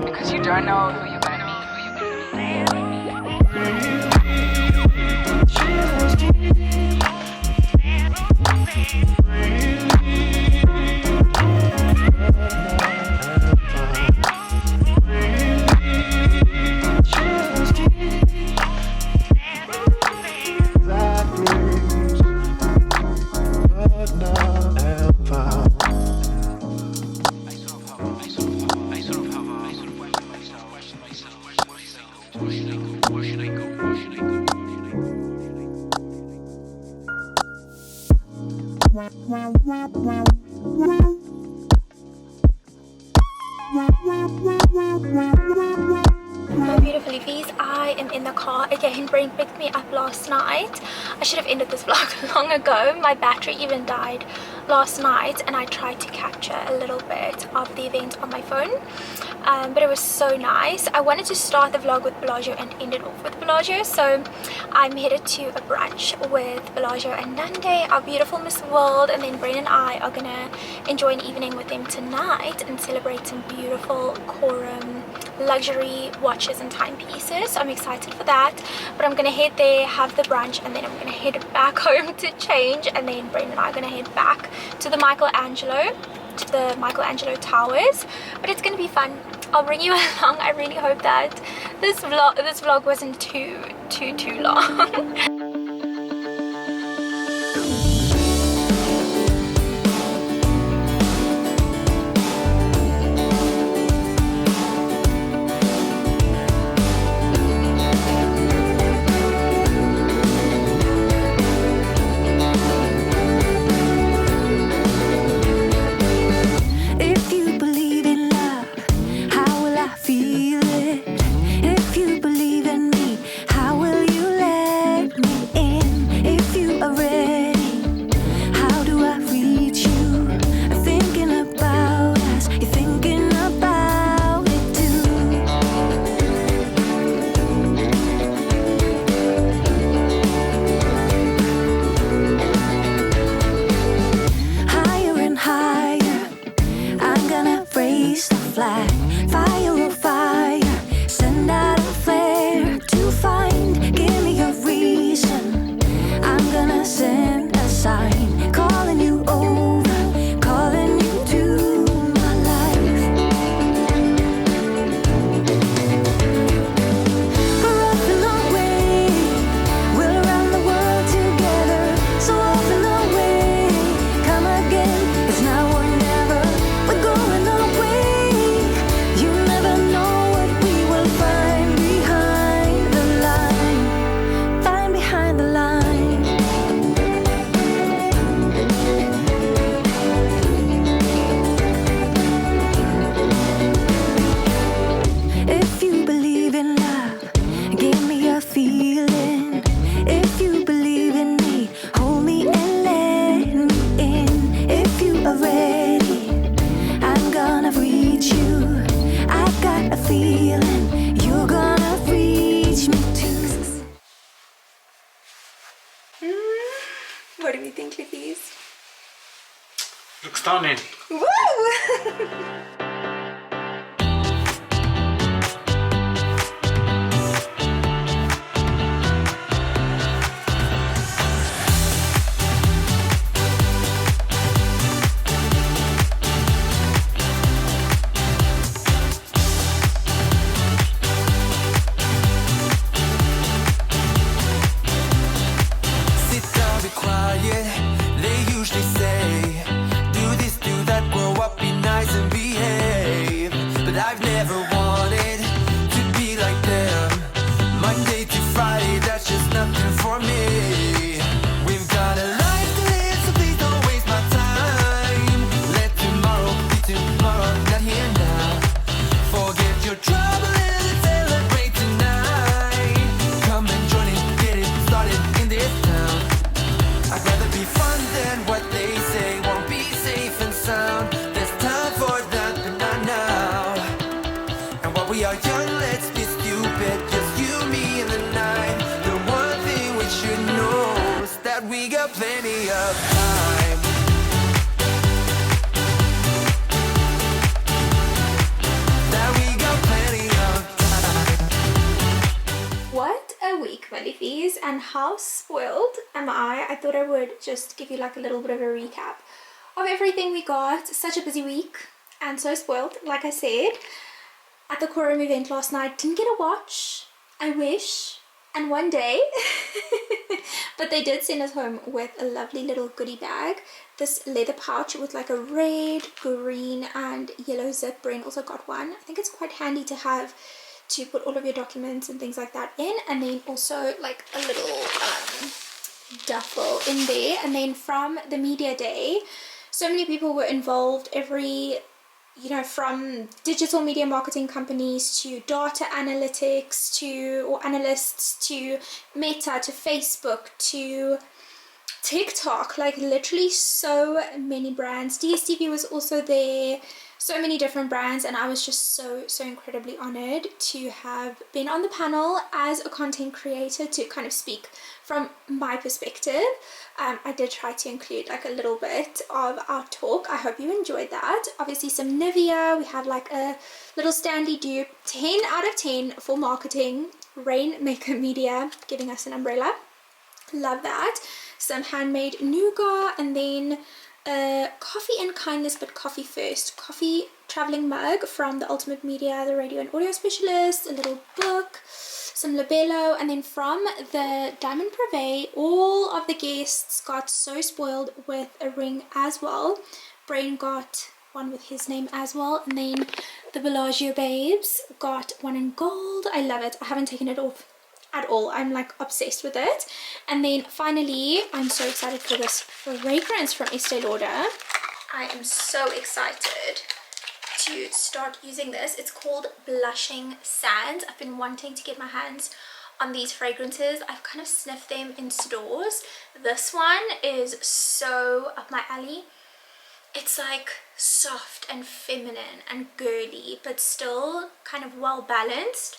Because you don't know who you're gonna meet. My beautiful Liefies, I am in the car again. Brain picked me up last night. I should have ended this vlog long ago. My battery even died last night and I tried to capture a little bit of the event on my phone, but it was so nice. I wanted to start the vlog with Bellagio and end it off with Bellagio, so I'm headed to a brunch with Bellagio and Nivea, our beautiful Miss World, and then Brain and I are gonna enjoy an evening with them tonight and celebrate some beautiful Quorum luxury watches and timepieces. So I'm excited for that, but I'm gonna head there, have the brunch, and then I'm gonna head back home to change, and then Brain and I are gonna head back to the Michelangelo Towers. But it's gonna be fun. I'll bring you along. I really hope that this vlog wasn't too long. If you believe in love, how will I feel it? If you believe in me, how will you let me? Looks stunning. Woo! Sit down, be quiet. They usually say, do this, do that, grow up, be nice and behave. But I've never wanted to be like them. Monday to Friday, that's just nothing for me. We've got a life to live, so please don't waste my time. Let tomorrow be tomorrow, not here now. Forget your trouble and let's celebrate tonight. Come and join in, get it started in this town. I'd rather be fun than what they say won't be safe and sound. There's time for that, but not now. And while we are young, let's be stupid. Just you, me, and the night. The one thing we should know is that we got plenty of time. That we got plenty of time. What a week, my Liefies, and how spoiled am I? I thought I would just give you like a little bit of a recap of everything we got. Such a busy week and so spoiled. Like I said, at the quorum event last night, didn't get a watch. I wish. And one day, but they did send us home with a lovely little goodie bag. This leather pouch with like a red, green and yellow zip. Brain also got one. I think it's quite handy to have to put all of your documents and things like that in, and then also like a little duffel in there. And then from the media day, so many people were involved. From digital media marketing companies to data analytics or analysts to Meta to Facebook to TikTok, like literally so many brands. DSTV was also there, so many different brands, and I was just so incredibly honored to have been on the panel as a content creator to kind of speak from my perspective. I did try to include like a little bit of our talk. I hope you enjoyed that. Obviously some Nivea, we have like a little Stanley dupe, 10 out of 10 for marketing. Rainmaker Media giving us an umbrella, love that. Some handmade nougat, and then coffee and kindness, but coffee first. Coffee traveling mug from the Ultimate Media, the radio and audio specialist, a little book, some labello, and then from the Diamond Privé, all of the guests got so spoiled with a ring as well. Brain got one with his name as well, and then the Bellagio babes got one in gold. I love it. I haven't taken it off at all. I'm like obsessed with it. And then finally, I'm so excited for this fragrance from 𝘗𝘓𝘄. I am so excited to start using this. It's called Blushing Sands. I've been wanting to get my hands on these fragrances. I've kind of sniffed them in stores. This one is so up my alley. It's like soft and feminine and girly, but still kind of well balanced.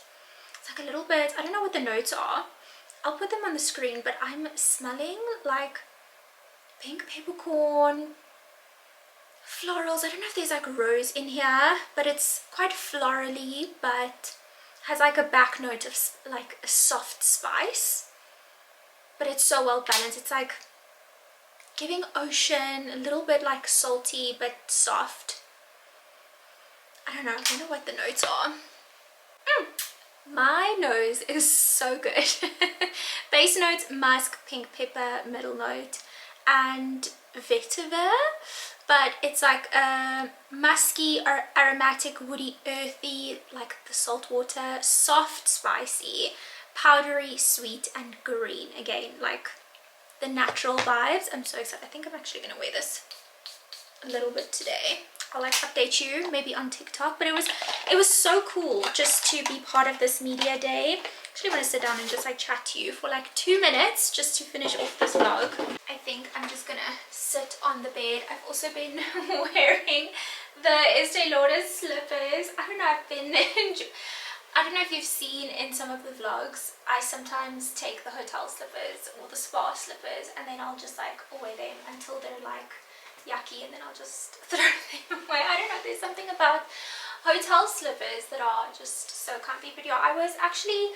It's like a little bit, I don't know what the notes are. I'll put them on the screen, but I'm smelling like pink peppercorn, florals. I don't know if there's like rose in here, but it's quite florally, but has like a back note of like a soft spice, but it's so well balanced. It's like giving ocean, a little bit like salty but soft. I don't know what the notes are. My nose is so good. Base notes, musk, pink pepper, middle note, and vetiver. But it's like a musky or aromatic, woody, earthy, like the salt water, soft, spicy, powdery, sweet, and green. Again, like the natural vibes. I'm so excited. I think I'm actually gonna wear this a little bit today. I'll like update you maybe on TikTok, but it was so cool just to be part of this media day. Actually want to sit down and just like chat to you for like 2 minutes just to finish off this vlog. I think I'm just gonna sit on the bed. I've also been wearing the 𝘗𝘓𝘄 slippers. I don't know, I don't know if you've seen in some of the vlogs, I sometimes take the hotel slippers or the spa slippers and then I'll just like wear them until they're like yucky and then I'll just throw them away. I don't know, there's something about hotel slippers that are just so comfy. But yeah, I was actually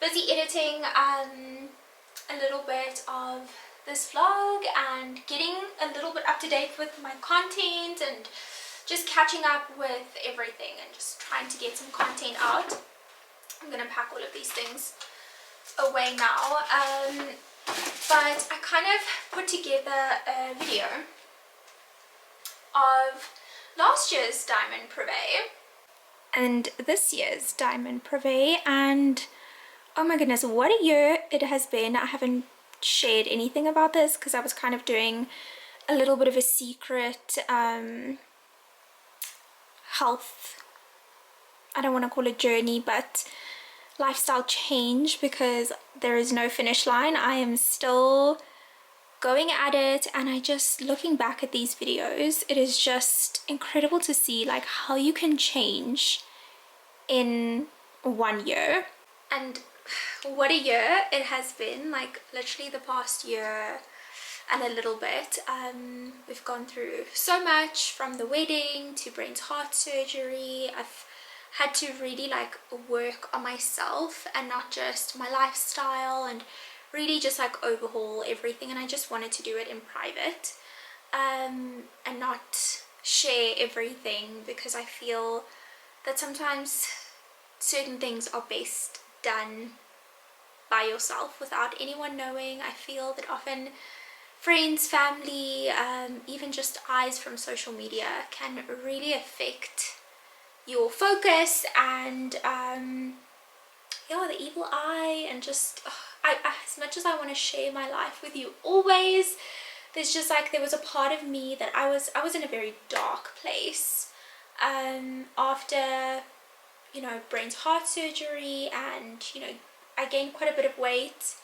busy editing a little bit of this vlog and getting a little bit up to date with my content and just catching up with everything and just trying to get some content out. I'm gonna pack all of these things away now, but I kind of put together a video of last year's Diamond Privé and this year's Diamond Privé, and oh my goodness, what a year it has been. I haven't shared anything about this because I was kind of doing a little bit of a secret health, I don't want to call it journey, but lifestyle change, because there is no finish line. I am still going at it, and I just, looking back at these videos, it is just incredible to see like how you can change in 1 year. And what a year it has been, like literally the past year and a little bit. We've gone through so much, from the wedding to Brent's heart surgery. I've had to really like work on myself and not just my lifestyle, and really just like overhaul everything. And I just wanted to do it in private and not share everything, because I feel that sometimes certain things are best done by yourself without anyone knowing. I feel that often friends, family, even just eyes from social media can really affect your focus and yeah, the evil eye. And just as much as I want to share my life with you always, there's just like, there was a part of me that I was in a very dark place after, you know, Brent's heart surgery, and you know, I gained quite a bit of weight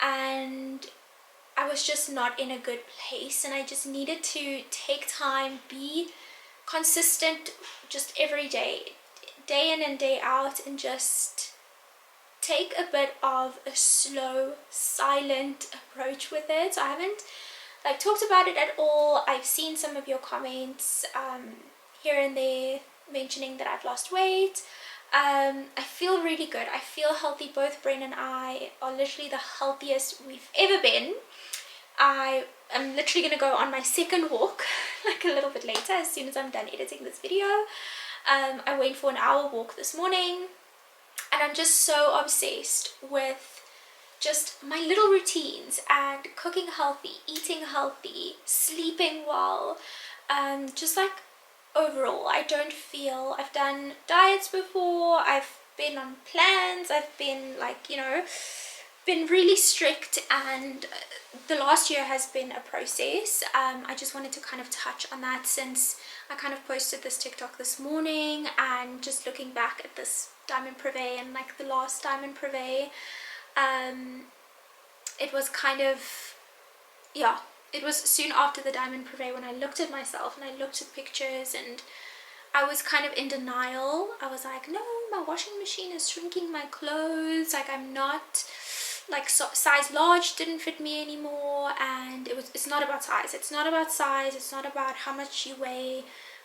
and I was just not in a good place, and I just needed to take time, be consistent, just every day, day in and day out, and just take a bit of a slow, silent approach with it. So I haven't like talked about it at all. I've seen some of your comments here and there mentioning that I've lost weight. I feel really good. I feel healthy. Both Brent and I are literally the healthiest we've ever been. I am literally going to go on my second walk like a little bit later, as soon as I'm done editing this video. I went for an hour walk this morning, and I'm just so obsessed with just my little routines and cooking healthy, eating healthy, sleeping well, just like overall. I don't feel, I've done diets before, I've been on plans, I've been like, you know, been really strict, and the last year has been a process. I just wanted to kind of touch on that, since I kind of posted this TikTok this morning, and just looking back at this Diamond Privé and like the last Diamond Privé, it was kind of, yeah, it was soon after the Diamond Privé when I looked at myself and I looked at pictures, and I was kind of in denial. I was like, no, my washing machine is shrinking my clothes, like I'm not, like size large didn't fit me anymore. And it's not about size, it's not about size, it's not about how much you weigh,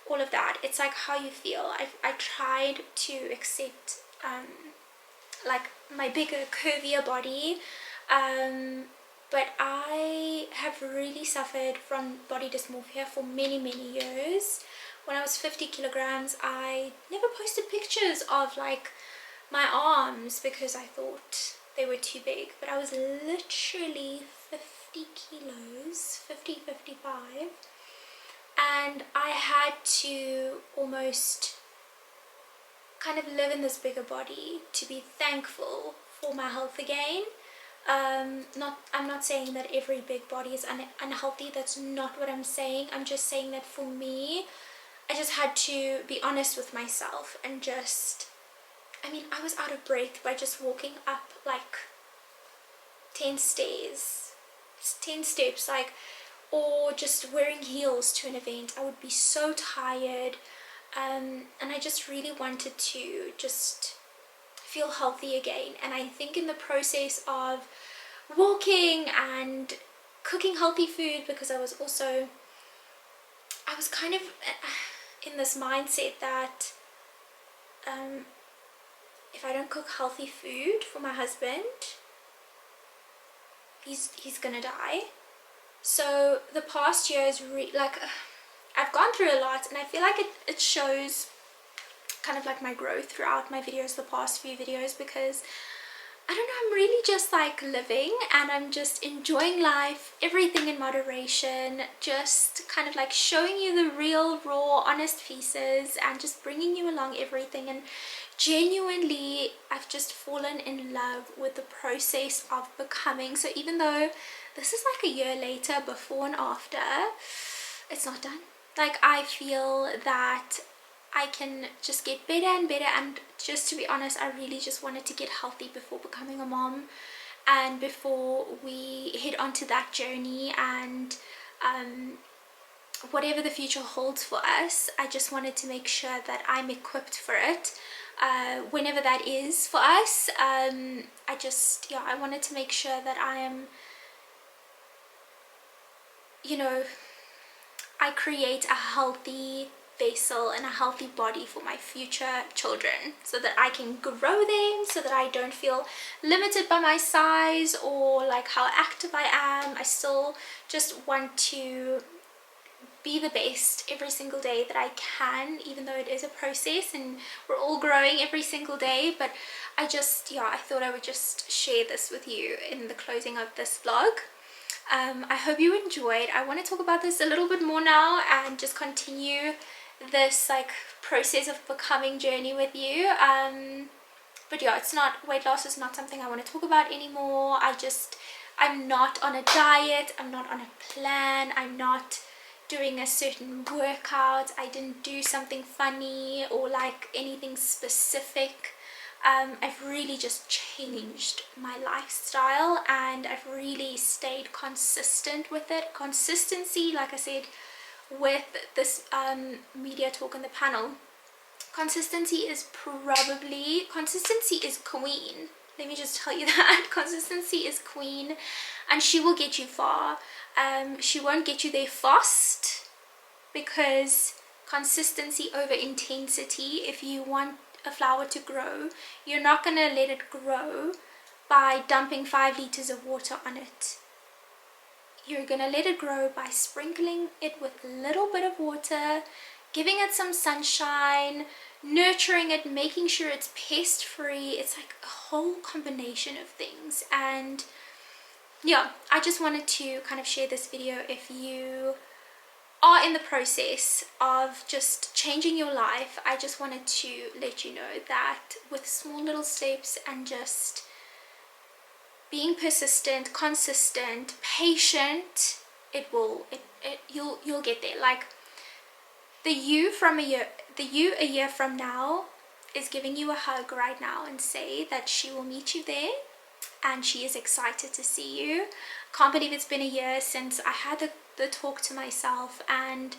all of that. It's like how you feel. I tried to accept like my bigger, curvier body, but I have really suffered from body dysmorphia for many years. When I was 50 kilograms, I never posted pictures of like my arms because I thought they were too big, but I was literally 50 kilos, 55, and I had to almost kind of live in this bigger body to be thankful for my health again. I'm not saying that every big body is unhealthy, that's not what I'm saying. I'm just saying that for me, I just had to be honest with myself and just, I mean, I was out of breath by just walking up like 10 steps, like, or just wearing heels to an event. I would be so tired, and I just really wanted to just feel healthy again. And I think in the process of walking and cooking healthy food, because I was also I was kind of in this mindset that if I don't cook healthy food for my husband, he's gonna die. So the past year is like I've gone through a lot, and I feel like it shows kind of like my growth throughout my videos, the past few videos, because I don't know, I'm really just like living, and I'm just enjoying life, everything in moderation, just kind of like showing you the real, raw, honest pieces, and just bringing you along everything. And genuinely, I've just fallen in love with the process of becoming. So even though this is like a year later, before and after, it's not done. Like, I feel that I can just get better and better, and just to be honest, I really just wanted to get healthy before becoming a mom, and before we head onto that journey, and whatever the future holds for us, I just wanted to make sure that I'm equipped for it, whenever that is for us. I wanted to make sure that I am, you know, I create a healthy vessel and a healthy body for my future children, so that I can grow them, so that I don't feel limited by my size or like how active I am. I still just want to be the best every single day that I can, even though it is a process and we're all growing every single day. But I thought I would just share this with you in the closing of this vlog. I hope you enjoyed. I want to talk about this a little bit more now and just continue this like process of becoming journey with you. But yeah, it's not, weight loss is not something I want to talk about anymore. I'm not on a diet, I'm not on a plan, I'm not doing a certain workout, I didn't do something funny or like anything specific. I've really just changed my lifestyle, and I've really stayed consistent with it. Consistency, like I said with this media talk on the panel, consistency is queen. Let me just tell you that. Consistency is queen, and she will get you far. She won't get you there fast, because consistency over intensity, if you want a flower to grow, you're not going to let it grow by dumping 5 liters of water on it. You're going to let it grow by sprinkling it with a little bit of water, giving it some sunshine, nurturing it, making sure it's pest free. It's like a whole combination of things. And yeah, I just wanted to kind of share this video if you are in the process of just changing your life. I just wanted to let you know that with small little steps and just being persistent, consistent, patient, you'll get there. Like the you a year from now is giving you a hug right now and say that she will meet you there, and she is excited to see you. Can't believe it's been a year since I had the talk to myself, and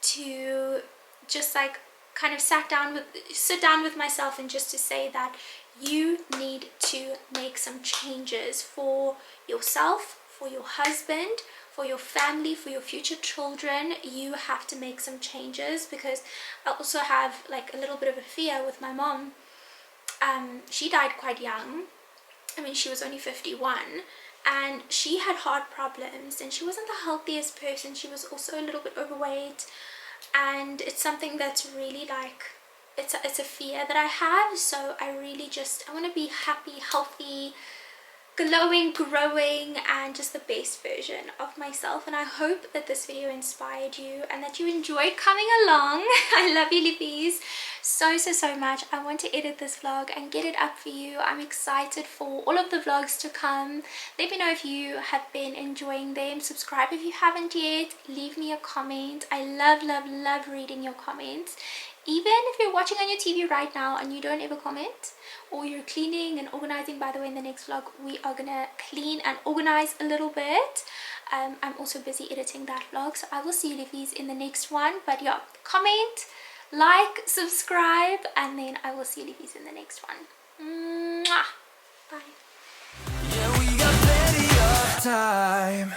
to just like kind of sit down with myself and just to say that you need to make some changes for yourself, for your husband, for your family, for your future children. You have to make some changes, because I also have like a little bit of a fear with my mom. She died quite young. I mean, she was only 51, and she had heart problems, and she wasn't the healthiest person. She was also a little bit overweight, and it's something that's really like, it's a fear that I have. So I really I want to be happy, healthy, glowing, growing, and just the best version of myself. And I hope that this video inspired you and that you enjoyed coming along. I love you, Liefies, so much. I want to edit this vlog and get it up for you. I'm excited for all of the vlogs to come. Let me know if you have been enjoying them. Subscribe if you haven't yet. Leave me a comment. I love reading your comments. Even if you're watching on your TV right now and you don't ever comment, or you're cleaning and organizing. By the way, in the next vlog we are gonna clean and organize a little bit. I'm also busy editing that vlog, so I will see you, Liefies, in the next one. But yeah, comment, like, subscribe, and then I will see you, Liefies, in the next one. Mwah! Bye. Yeah, we got plenty of time.